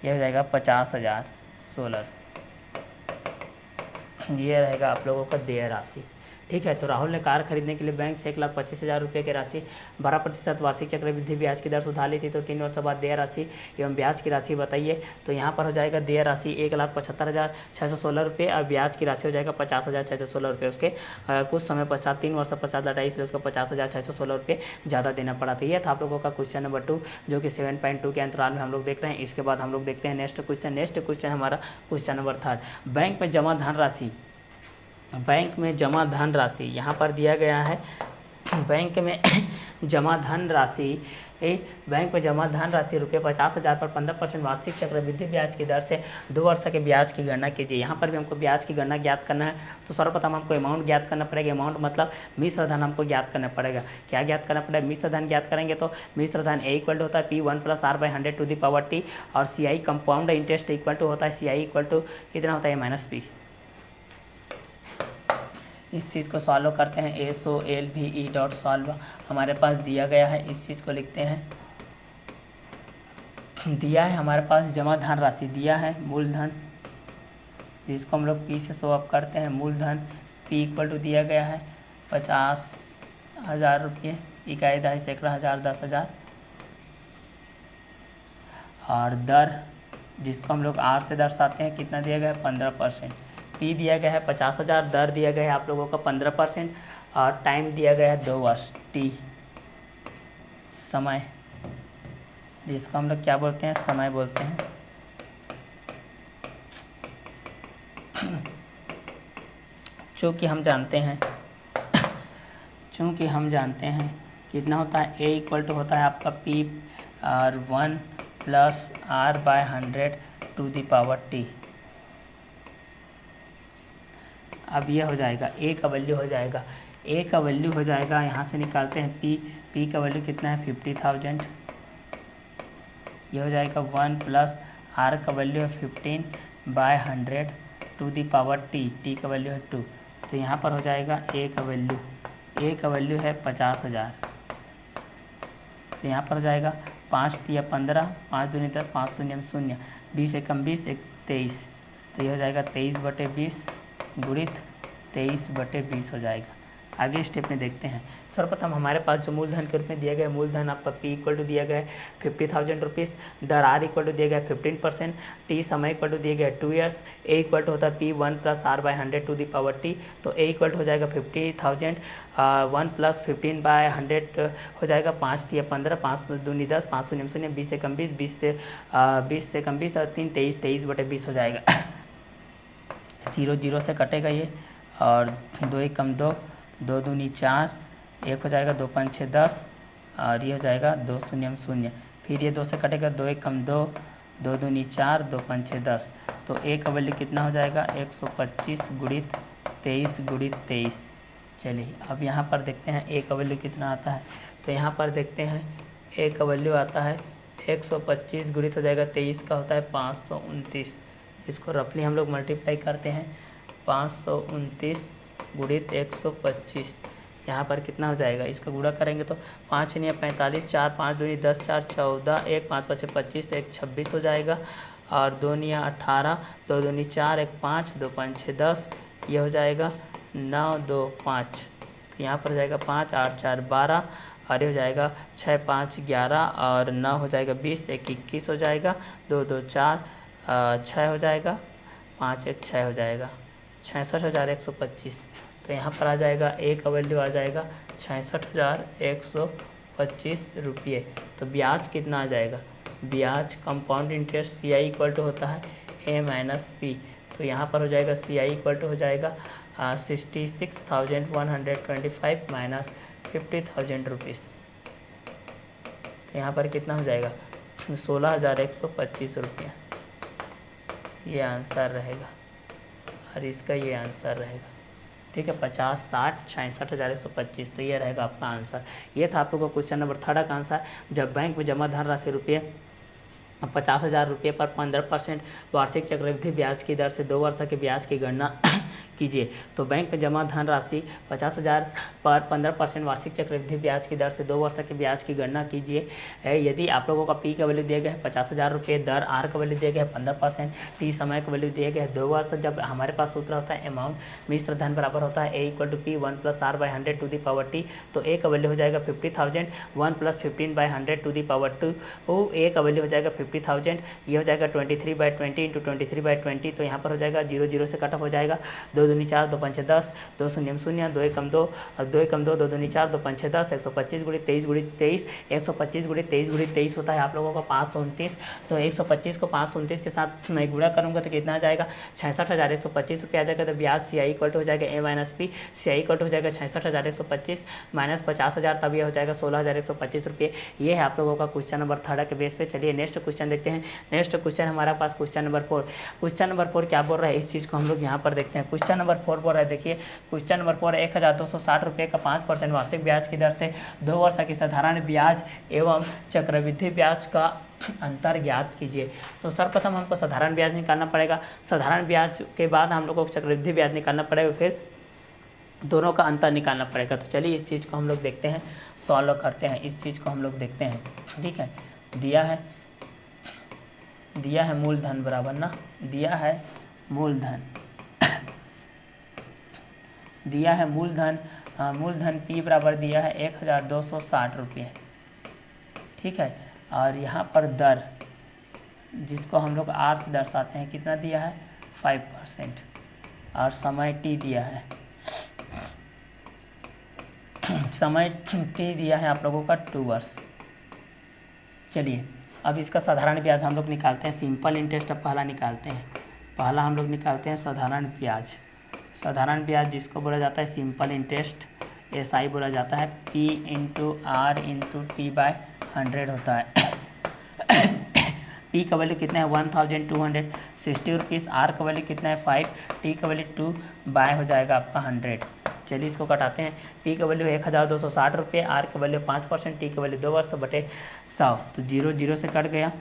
यह हो जाएगा 50,016। ये रहेगा आप लोगों का देय राशि, ठीक है। तो राहुल ने कार खरीदने के लिए बैंक से 1,25,000 रुपये की राशि 12% वार्षिक चक्रवृद्धि ब्याज की दर से उधार ली थी। तो 3 वर्ष बाद देय राशि एवं ब्याज की राशि बताइए। तो यहाँ पर हो जाएगा देय राशि 1,75,616 रुपये और ब्याज की राशि हो जाएगा 50,616 रुपये। उसके कुछ समय पश्चात 3 वर्ष पश्चात लौटाई, इसलिए उसको 50,616 रुपये ज़्यादा देना पड़ा था। यह था आप लोगों का क्वेश्चन नंबर 2 जो कि 7.2 के अंतराल में हम लोग देख रहे हैं। इसके बाद हम लोग देखते हैं नेक्स्ट क्वेश्चन हमारा क्वेश्चन नंबर 3। बैंक में जमा धनराशि यहाँ पर दिया गया है। बैंक में जमा धनराशि रुपये 50,000 पर 15% वार्षिक चक्रवृद्धि ब्याज की दर से 2 वर्ष के ब्याज की गणना कीजिए। यहाँ पर भी हमको ब्याज की गणना ज्ञात करना है। तो सर्वप्रथम हमको अमाउंट ज्ञात करना पड़ेगा। अमाउंट मतलब मिश्र धन हमको ज्ञात करना पड़ेगा। क्या ज्ञात करना पड़ेगा, मिश्र धन ज्ञात करेंगे। तो मिश्र धन ए इक्वल टू होता है P1 + R/100 to the power T और CI compound interest equal to होता है CI इक्वल टू कितना होता है -P। इस चीज़ को सॉल्व करते हैं। SOLVE.solve हमारे पास दिया गया है। इस चीज़ को लिखते हैं, दिया है हमारे पास जमा धन राशि दिया है मूलधन, जिसको हम लोग P से शो अप करते हैं। मूलधन P इक्वल टू दिया गया है 50,000 रुपये, इकाई दहाई सैकड़ा हज़ार 10,000 और दर जिसको हम लोग R से दर्शाते हैं कितना दिया गया है 15%। P दिया गया है 50,000, दर दिया गया है आप लोगों का 15% और टाइम दिया गया है 2 वर्ष T, समय जिसको हम लोग क्या बोलते हैं समय बोलते हैं। चूँकि हम जानते हैं कितना होता है A इक्वल टू होता है आपका P और 1 + R/100 to the power T। अब ये हो जाएगा ए का वैल्यू हो जाएगा, ए का वैल्यू हो जाएगा, यहाँ से निकालते हैं पी, पी का वैल्यू कितना है 50,000, ये हो जाएगा 1 प्लस आर का वैल्यू है 15/100 to the power T, T का वैल्यू है 2, तो यहाँ पर हो जाएगा ए का वैल्यू, ए का वैल्यू है 50,000, तो यहाँ पर हो जाएगा 5 तिया 15, 5 दूनी 10, 5 शून्य 0, 20 एकम 20, 23, तो ये हो जाएगा 23/20 गुणित 23/20 हो जाएगा। आगे स्टेप में देखते हैं। सर्वप्रथम हमारे पास जो मूलधन के रूप में दिया गया मूलधन आपका P इक्वल टू दिया गया है 50,000 रुपीज़, दर R इक्वल टू दिया गया है 15%, T समय इक्वल टू दिया गया है 2 ईयर्स, A इक्वल टू होता है P 1 plus R/100 to the power T, तो A इक्वल टू हो जाएगा 50,000, 1 प्लस 15/100 हो जाएगा 5 तिया 15, 5 दूनी 10, 5 शून्य 0, 20 एकम 20, 20 से कम 20 और 3 23, 23/20 हो जाएगा। 0 0 से कटेगा ये, और 2 एकम 2, 2 दूनी 4, 1 हो जाएगा, 2 5 6 10, और ये हो जाएगा 2 शून्य 0, फिर ये 2 से कटेगा, 2 एकम 2, 2 दूनी 4, 2 5 6 10, तो ए का वैल्यू कितना हो जाएगा 125 गुणित 23/23। चलिए अब यहाँ पर देखते हैं ए का वैल्यू कितना आता है, तो यहाँ पर देखते हैं ए का वैल्यू आता है 125 गुणित हो जाएगा 23 का होता है 529, इसको रफली हम लोग मल्टीप्लाई करते हैं, 529 गुणित 125, यहाँ पर कितना हो जाएगा, इसका गुणा करेंगे तो 5 × 45, 4 5 दूनी 10, 4 14, 1 5 5 25, 1 26 हो जाएगा, और 2 × 18, 2 दूनी 4, 1 5, 2 5 6 10, ये हो जाएगा 9 2 5, तो यहाँ पर हो जाएगा 5 8 4 12, और ये हो जाएगा 6 5 11, और 9 हो जाएगा 20, 1 21 हो जाएगा, 2 2 4 6 हो जाएगा, 5 1 6 हो जाएगा, 66,125, तो यहाँ पर आ जाएगा ए का वैल्यू आ जाएगा 66,125 रुपये। तो ब्याज कितना आ जाएगा, ब्याज compound interest C I equal to होता है ए माइनस पी, तो यहाँ पर हो जाएगा सी आई इक्वल टू हो जाएगा 66,125 माइनस 50,000 रुपीज़, तो यहाँ पर कितना हो जाएगा 16,125 रुपये, ये आंसर रहेगा, और इसका ये आंसर रहेगा। ठीक है, 50 60 66,125, तो ये रहेगा आपका आंसर। ये था आप लोगों को क्वेश्चन नंबर 3 का आंसर। जब बैंक में जमा धनराशि रुपये 50,000 रुपये पर 15% वार्षिक चक्रवृद्धि ब्याज की दर से 2 वर्ष के ब्याज की गणना कीजिए। तो बैंक में जमा धनराशि 50,000 पर 15% वार्षिक चक्रवृद्धि ब्याज की दर से 2 वर्ष के ब्याज की गणना कीजिए। यदि आप लोगों का पी का वैल्यू दिया गया है 50,000 रुपये, दर आर का वैल्यू दिया गया है 15%, टी समय का वैल्यू दिया गया है 2 वर्ष। जब हमारे पास सूत्र होता है अमाउंट मिश्र धन बराबर होता है A equal to P 1 plus R by 100 to the power T, तो ए का वैल्यू हो जाएगा 50,000, 1 plus 15/100 to the power 2, A का वैल्यू हो जाएगा 50,000, ये हो जाएगा 23/20 इंटू 23/20, तो यहाँ पर हो जाएगा 0 0 से कटअप हो जाएगा, 2 दूनी 4, 2 5 10, 2 शून्य 0, 2 एकम 2, 2 एकम 2, 2 दूनी 4, 2 5 10, 125 गुणित 23 गुणित 23, 125 गुणित 23 गुणित 23 होता है आप लोगों का 529, तो 125 को 529 के साथ मैं गुणा करूँगा तो कितना आ जाएगा 66,125 रुपये आ जाएगा। तो ब्याज सी आई इक्वल टू हो जाएगा A minus P, C I equal to हो जाएगा 66,125 माइनस 50,000, तब यह हो जाएगा 16,125 रुपये। ये है आप लोगों का क्वेश्चन नंबर 3 के बेस पे। चलिए नेक्स्ट क्वेश्चन देखते हैं। नेक्स्ट क्वेश्चन हमारा पास क्वेश्चन नंबर 4। क्वेश्चन नंबर 4 क्या बोल रहा है, इस चीज़ को हम लोग यहाँ पर देखते हैं। क्वेश्चन नंबर 4 बोल रहा है, देखिए क्वेश्चन नंबर 4, 1,260 रुपये का 5% वार्षिक ब्याज की दर से 2 वर्ष की साधारण ब्याज एवं चक्रवृद्धि ब्याज का अंतर ज्ञात कीजिए। तो सर्वप्रथम हमको साधारण ब्याज निकालना पड़ेगा, साधारण ब्याज के बाद हम लोग को चक्रवृद्धि ब्याज निकालना पड़ेगा, फिर दोनों का अंतर निकालना पड़ेगा। तो चलिए इस चीज़ को हम लोग देखते हैं, सॉल्व करते हैं, इस चीज़ को हम लोग देखते हैं। ठीक है, दिया है मूलधन बराबर ना, दिया है मूलधन दिया है मूलधन P बराबर दिया है 1,260 रुपये। ठीक है, और यहाँ पर दर जिसको हम लोग R से दर्शाते हैं कितना दिया है 5%, और समय T दिया है, समय T दिया है आप लोगों का 2 वर्ष। चलिए अब इसका साधारण ब्याज हम लोग निकालते हैं, सिंपल इंटरेस्ट अब पहला निकालते हैं। पहला हम लोग निकालते हैं साधारण ब्याज। साधारण ब्याज जिसको बोला जाता है सिंपल इंटरेस्ट, SI बोला जाता है, P into R into T by 100 होता है। पी का वैल्यू कितना है 1260 रुपीज़, आर का वैल्यू कितना है 5, टी का वैल्यू 2 बाय हो जाएगा आपका 100। चलिए इसको कटाते हैं। पी का वैल्यू 1260 रुपये, आर का वैल्यू 5%, टी का वैल्यू 2 वर्ष बटे 100, तो 0 0 से कट गया,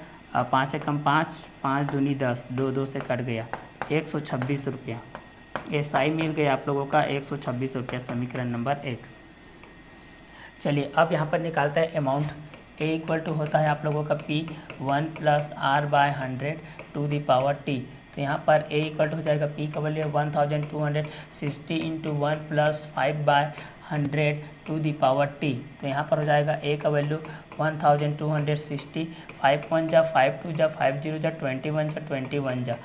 5 एकम 5, 5 दूनी 10, 2 2 से कट गया, 126 रुपया। एसआई मिल गया आप लोगों का 126 रुपया, समीकरण नंबर 1। चलिए अब यहाँ पर निकालता है अमाउंट। ए इक्वल टू होता है आप लोगों का P 1 plus R by 100 to the power T. तो यहाँ पर ए इक्वल टू हो जाएगा पी का value 1260 into 1 plus 5 by 100 to the power T. तो यहाँ पर हो जाएगा ए का वैल्यू 1260, 5 1 जा 5 2 जा 5 0 जा 21 जा 21 जा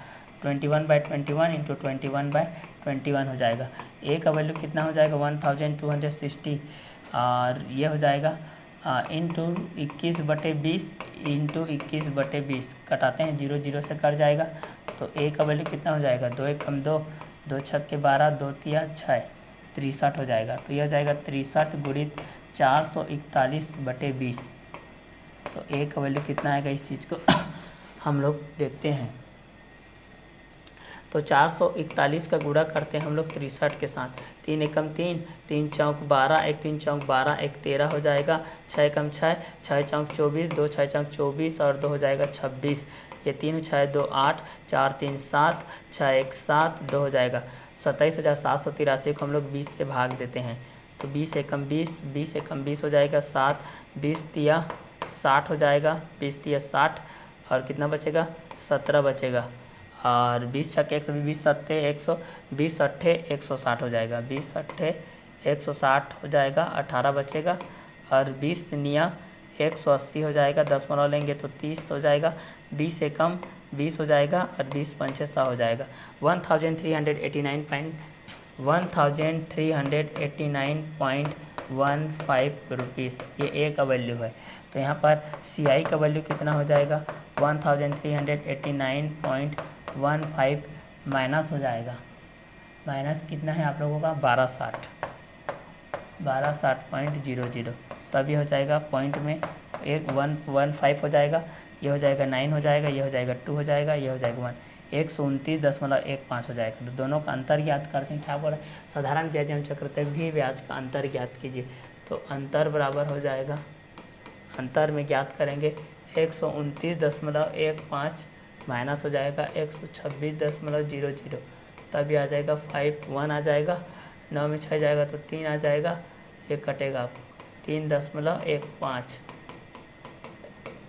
21/21 इंटू 21/21 हो जाएगा। ए का वैल्यू कितना हो जाएगा 1260 और ये हो जाएगा इंटू 21/20 इंटू 21/20 कटाते हैं, 0 0 से कट जाएगा। तो ए का वैल्यू कितना हो जाएगा 2 एकम 2, 2 छक्के 12, 2 तिया 6, 63 हो जाएगा। तो यह हो जाएगा 63 गुणित 441/20। तो ए का वैल्यू कितना आएगा इस चीज़ को हम लोग देखते हैं। तो 441 का गुणा करते हैं हम लोग 63 के साथ, 3 एकम 3, 3 चौक 12, 1 3 चौक 12, 1 13 हो जाएगा, 6 एकम 6, 6 चौक 24, 2 6 चौक 24 और 2 हो जाएगा 26, ये 3 6 2 8, 4 3 7, 6 1 7, 2 हो जाएगा 27,783 को हम लोग 20 से भाग देते हैं। तो 20 एकम 20, 20 एकम 20 हो जाएगा 7, 20 तिया 60 हो जाएगा, 20 तिया 60 और कितना बचेगा 17 बचेगा, और 20 छक्के 120, 7 120, 8 160 हो जाएगा, 20 8 160 हो जाएगा, 18 बचेगा और 20 निया 180 हो जाएगा, 10 मरवा लेंगे तो 30 हो जाएगा, 20 एकम 20 हो जाएगा और 20 पंचे 100 हो जाएगा। 1389.15 रुपीज़ ये ए का वैल्यू है। तो यहाँ पर सी आई का वैल्यू कितना हो जाएगा 1389.15 माइनस हो जाएगा, माइनस कितना है आप लोगों का 1260.00, तब ये हो जाएगा पॉइंट में 115 हो जाएगा, ये हो जाएगा 9 हो जाएगा, ये हो जाएगा 2 हो जाएगा, ये हो जाएगा 1, 129.15 हो जाएगा। तो दोनों का अंतर ज्ञात करते हैं। क्या बोला साधारण ब्याज एवं चक्रवृद्धि ब्याज का अंतर ज्ञात कीजिए। तो अंतर बराबर हो जाएगा, अंतर में ज्ञात करेंगे 129.15 माइनस हो जाएगा 126.00, तब ये आ जाएगा 51 आ जाएगा, 9 में 6 जाएगा तो 3 आ जाएगा, ये कटेगा 3.15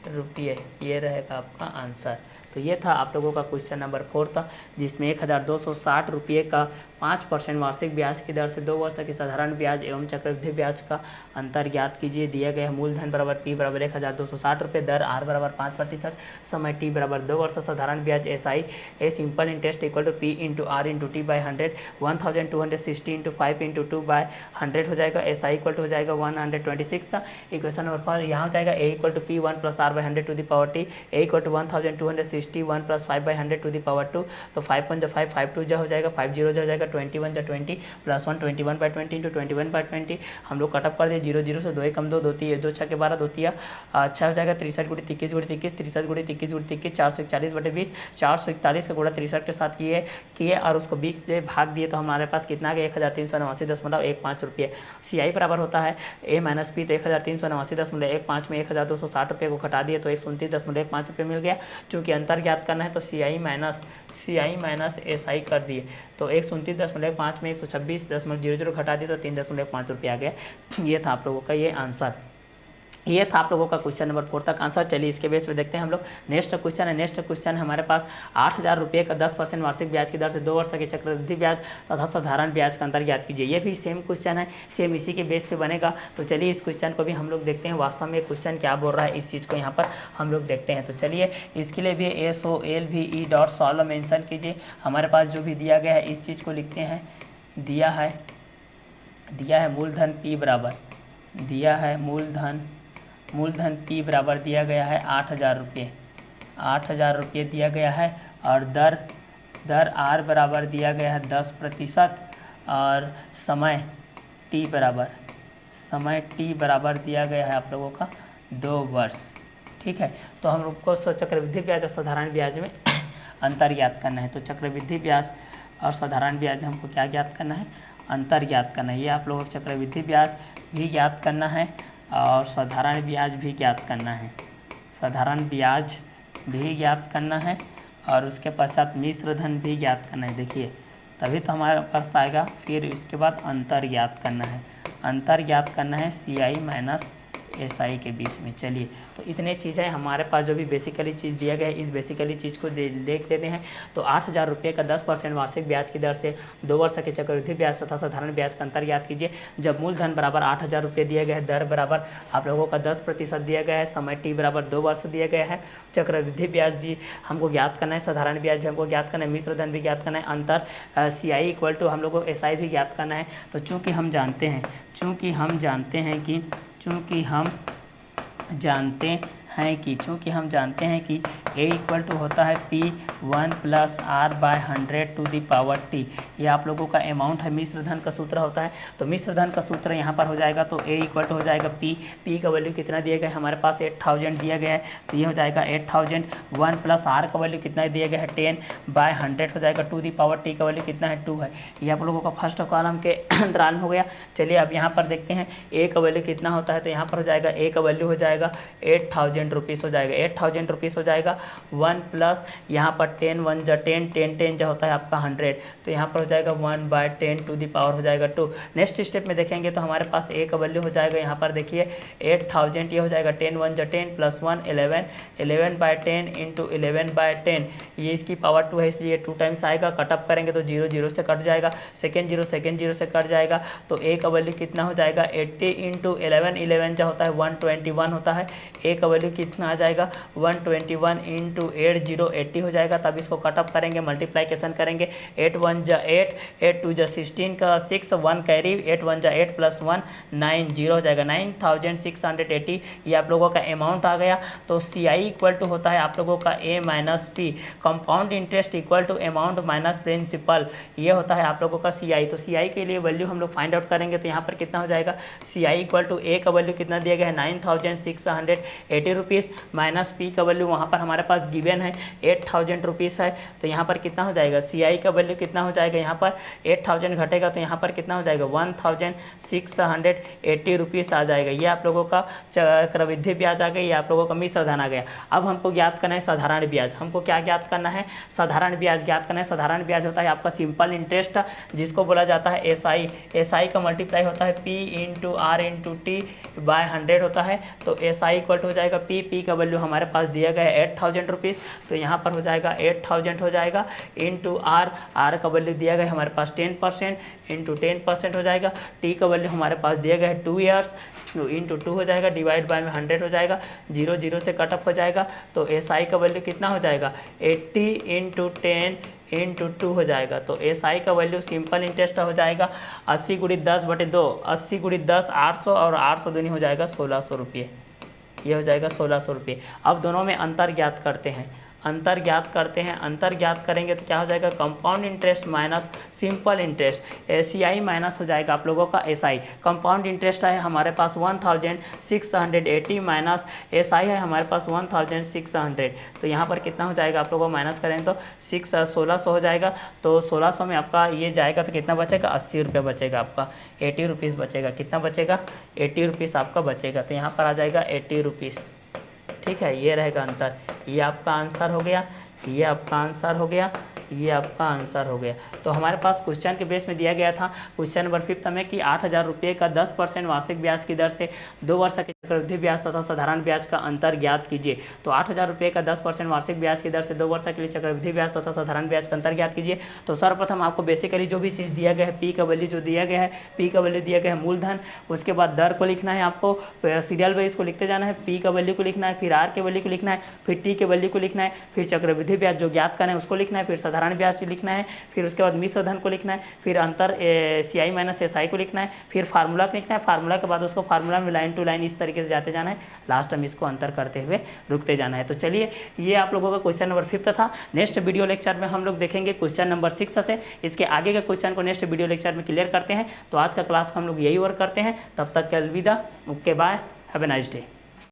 रुपये, ये रहेगा आपका आंसर। तो ये था आप लोगों का क्वेश्चन नंबर 4 था, जिसमें 1260 रुपये का 5% वार्षिक ब्याज की दर से 2 वर्ष की साधारण ब्याज एवं चक्रवृद्धि ब्याज का अंतर ज्ञात कीजिए। दिया गया मूलधन बराबर पी बराबर 1260 रुपये, दर आर बराबर 5%, समय टी बराबर 2 वर्ष, साधारण ब्याज S I A simple interest equal to P into R into T by 100, 1260 into 5 into 2 by 100 हो जाएगा। एस आई इक्वल टू हो जाएगा 126 था। इक्वेशन नंबर 4 यहाँ हो जाएगा A equal to P 1 plus R by 100 to the power T, A equal to 1260 1 plus 5 by 100 to the power 2, तो 5 1 जा 5, 5 2 जा हो जाएगा, 5 0 जा हो जाएगा, 21 जा 20 प्लस 1 21/20 इंटू 21/20 हम लोग कटअप कर दिए, 0 0 से 2 एकम 2, 2 6 12, 2 तिया 6 हो जाएगा, 63 गुणित 21 गुणित 21, 63 गुणित 21 गुणित 21, 441/20, 441 का गुणा 63 के साथ किए और उसको 20 से भाग दिए, तो हमारे पास कितना आ गया 1389.15 रुपये। सी आई बराबर होता है ए माइनस पी, तो 1389.15 में 1260 रुपये को घटा दिए तो 129.15 रुपये मिल गया। चूँकि अंतर ज्ञात करना है तो सी आई माइनस एस आई कर दिए, तो 129.5 में 126.00 घटा दिए तो 3.5 रुपये आ गया। ये था आप लोगों का ये आंसर, ये था आप लोगों का क्वेश्चन नंबर 4 तक आंसर। चलिए इसके बेस पे देखते हैं हम लोग नेक्स्ट क्वेश्चन है हमारे पास 8000 रुपये का 10% वार्षिक ब्याज की दर से 2 वर्ष के चक्रवृद्धि ब्याज तथा साधारण ब्याज का अंतर ज्ञात कीजिए। ये भी सेम क्वेश्चन है, सेम इसी के बेस पे बनेगा। तो चलिए इस क्वेश्चन को भी हम लोग देखते हैं वास्तव में क्वेश्चन क्या बोल रहा है, इस चीज़ को यहाँ पर हम लोग देखते हैं। तो चलिए इसके लिए भी SOLVE.SOLVE मेंशन कीजिए। हमारे पास जो भी दिया गया है इस चीज़ को लिखते हैं। दिया है मूलधन P बराबर, दिया है मूलधन P बराबर दिया गया है 8000 रुपये, 8000 रुपये दिया गया है, और दर R बराबर दिया गया है 10% और समय T बराबर दिया गया है आप लोगों का 2 वर्ष। ठीक है। तो हम लोग को चक्रवृद्धि ब्याज और साधारण ब्याज में अंतर ज्ञात करना है। तो चक्रवृद्धि ब्याज और साधारण ब्याज में हमको क्या ज्ञात करना है, अंतर ज्ञात करना है। ये आप लोगों को चक्रवृद्धि ब्याज भी ज्ञात करना है और साधारण ब्याज भी ज्ञात करना है, साधारण ब्याज भी ज्ञात करना है और उसके पश्चात मिश्र धन भी ज्ञात करना है। देखिए तभी तो हमारे पास आएगा। फिर इसके बाद अंतर ज्ञात करना है, अंतर ज्ञात करना है CI माइनस SI के बीच में। चलिए तो इतने चीज़ें हमारे पास जो भी बेसिकली चीज़ दिया गया है, इस बेसिकली चीज़ को देख लेते हैं। तो 8,000 रुपये का 10% वार्षिक ब्याज की दर से 2 वर्ष के चक्रवृद्धि ब्याज तथा साधारण ब्याज का अंतर ज्ञात कीजिए। जब मूलधन बराबर 8,000 रुपये दिया गया है, दर बराबर आप लोगों का 10% दिया गया है, समय T बराबर 2 वर्ष दिया गया है, चक्रवृद्धि ब्याज दी हमको ज्ञात करना है, साधारण ब्याज भी हमको ज्ञात करना है, मिश्र धन भी ज्ञात करना है, अंतर CI इक्वल टू हम लोग को SI भी ज्ञात करना है। तो चूँकि हम जानते हैं कि A इक्वल टू होता है P1 plus R by 100 to the power T। ये आप लोगों का अमाउंट है। मिश्र धन का सूत्र होता है, तो मिश्र धन का सूत्र यहाँ पर हो जाएगा। तो A इक्वल टू हो जाएगा P का वैल्यू कितना दिया गया है हमारे पास 8,000 दिया गया है, तो ये हो जाएगा 8,000। 1 प्लस R का वैल्यू कितना दिया गया है 10 बाय 100 हो जाएगा, टू दी पावर T का वैल्यू कितना है 2 है। ये आप लोगों का फर्स्ट कॉलम के अंतराल में हो गया। चलिए अब यहाँ पर देखते हैं A का वैल्यू कितना होता है। तो यहाँ पर हो जाएगा A का वैल्यू हो जाएगा 8,000 रुपीज़ हो जाएगा, 8,000 रुपीज़ हो जाएगा। 1 प्लस यहाँ पर 10 1 जा 10 10 10 जो होता है आपका 100, तो यहाँ पर हो जाएगा 1 बाय 10 टू दी पावर हो जाएगा 2। नेक्स्ट स्टेप में देखेंगे तो हमारे पास A का वैल्यू हो जाएगा यहाँ पर देखिए 8,000, ये हो जाएगा 10 1 जा 10 प्लस 1 11 11 बाय 10 इंटू 11 बाय 10, ये इसकी पावर 2 है इसलिए 2 टाइम्स आएगा। कटअप करेंगे तो 0 0 से कट जाएगा, सेकेंड जीरो से कट जाएगा। तो A का वैल्यू कितना हो जाएगा 80 इंटू 11 11 जो होता है 121 होता है। A का वैल्यू कितना आ जाएगा 121 इंटू 80 80 हो जाएगा। तब इसको कटअप करेंगे, मल्टीप्लाइकेशन करेंगे, 8 1 जा 8 8 2 जा 16 का 6 1 कैरी 8 1 जा 8 प्लस 1 9 0 हो जाएगा 9,680। ये आप लोगों का अमाउंट आ गया। तो CI इक्वल टू होता है आप लोगों का A minus P, compound interest equal to amount minus principal, ये होता है आप लोगों का CI। तो CI के लिए वैल्यू हम लोग फाइंड आउट करेंगे तो यहाँ पर कितना हो जाएगा CI इक्वल टू A का वैल्यू कितना दिया गया है 9,680 रुपीज़ माइनस P का वैल्यू वहाँ पर हमारे पास गिवन है 8,000 रुपीज़ है। तो यहाँ पर कितना हो जाएगा CI का वैल्यू कितना हो जाएगा, यहाँ पर 8,000 घटेगा तो यहाँ पर कितना हो जाएगा 1,680 रुपीज़ आ जाएगा। ये आप लोगों का चक्रवृद्धि ब्याज आ गया, ये आप लोगों का मिश्र धन आ गया। अब हमको ज्ञात करना है साधारण ब्याज। हमको क्या ज्ञात करना है, साधारण ब्याज ज्ञात करना है। साधारण ब्याज होता है आपका सिंपल इंटरेस्ट जिसको बोला जाता है SI। SI का मल्टीप्लाई होता है P into R into T by 100 होता है। तो SI इक्वल हो जाएगा P का वैल्यू हमारे पास दिया गया है 8,000 रुपीज़, तो यहाँ पर हो जाएगा 8,000 हो जाएगा इंटू R का वैल्यू दिया गया है हमारे पास 10% इंटू 10% हो जाएगा। T का वैल्यू हमारे पास दिया गया है 2 ईयर्स इंटू 2 हो जाएगा, डिवाइड बाय में 100 हो जाएगा, 0 0 से कटअप हो जाएगा। तो SI का वैल्यू कितना हो जाएगा 80 इंटू 10 इंटू 2 हो जाएगा। तो SI का वैल्यू सिंपल इंटरेस्ट हो जाएगा 80 गुणी 10/2, 80 गुणी 10 800 और 800 दूनी हो जाएगा 1,600 रुपये, ये हो जाएगा 1,600 रुपये। अब दोनों में अंतर ज्ञात करते हैं, अंतर ज्ञात करेंगे तो क्या हो जाएगा compound interest minus simple interest, CI minus हो जाएगा आप लोगों का SI। कंपाउंड इंटरेस्ट है हमारे पास 1,680 माइनस SI है हमारे पास 1,600, तो यहाँ पर कितना हो जाएगा आप लोगों को माइनस करें तो 1,600 हो जाएगा। तो 1,600 में आपका ये जाएगा तो कितना बचेगा 80 रुपये बचेगा, आपका 80 रुपीज़ बचेगा। कितना बचेगा 80 रुपीज़ आपका बचेगा। तो यहाँ पर आ जाएगा 80 रुपीज़, ठीक है। ये रहेगा अंतर, ये आपका आंसर हो गया, ये आपका आंसर हो गया, ये आपका आंसर हो गया। तो हमारे पास क्वेश्चन के बेस में दिया गया था क्वेश्चन नंबर 5 में कि 8,000 रुपये का 10% वार्षिक ब्याज की दर से 2 वर्ष के चक्रवृद्धि ब्याज तथा साधारण ब्याज का अंतर ज्ञात कीजिए। तो 8,000 रुपये का 10% वार्षिक ब्याज की दर से 2 वर्ष के लिए चक्रवृद्धि ब्याज तथा साधारण ब्याज का अंतर ज्ञात कीजिए। तो सर्वप्रथम आपको बेसिकली जो भी चीज़ दिया गया है P का वैल्यू जो दिया गया है, P का वैल्यू दिया गया है मूलधन, उसके बाद दर को लिखना है, आपको सीरियल वाइज को लिखते जाना है। P का वैल्यू को लिखना है, फिर R के वैल्यू को लिखना है, फिर T के वैल्यू को लिखना है, फिर चक्रवृद्धि ब्याज जो ज्ञात करना है उसको लिखना है, फिर साधारण ब्याज लिखना है, फिर उसके बाद मिश्र धन को लिखना है, फिर अंतर CI माइनस SI को लिखना है, फिर फार्मूला को लिखना है, फार्मूला के बाद उसको फार्मूला में लाइन टू लाइन इस तरीके से जाते जाना है, लास्ट में इसको अंतर करते हुए रुकते जाना है। तो चलिए ये आप लोगों का क्वेश्चन नंबर 5 था। नेक्स्ट वीडियो लेक्चर में हम लोग देखेंगे क्वेश्चन नंबर 6 से, इसके आगे के क्वेश्चन को नेक्स्ट वीडियो लेक्चर में क्लियर करते हैं। तो आज का क्लास को हम लोग यही वर्क करते हैं, तब तक के अलविदा, okay bye, have a nice day.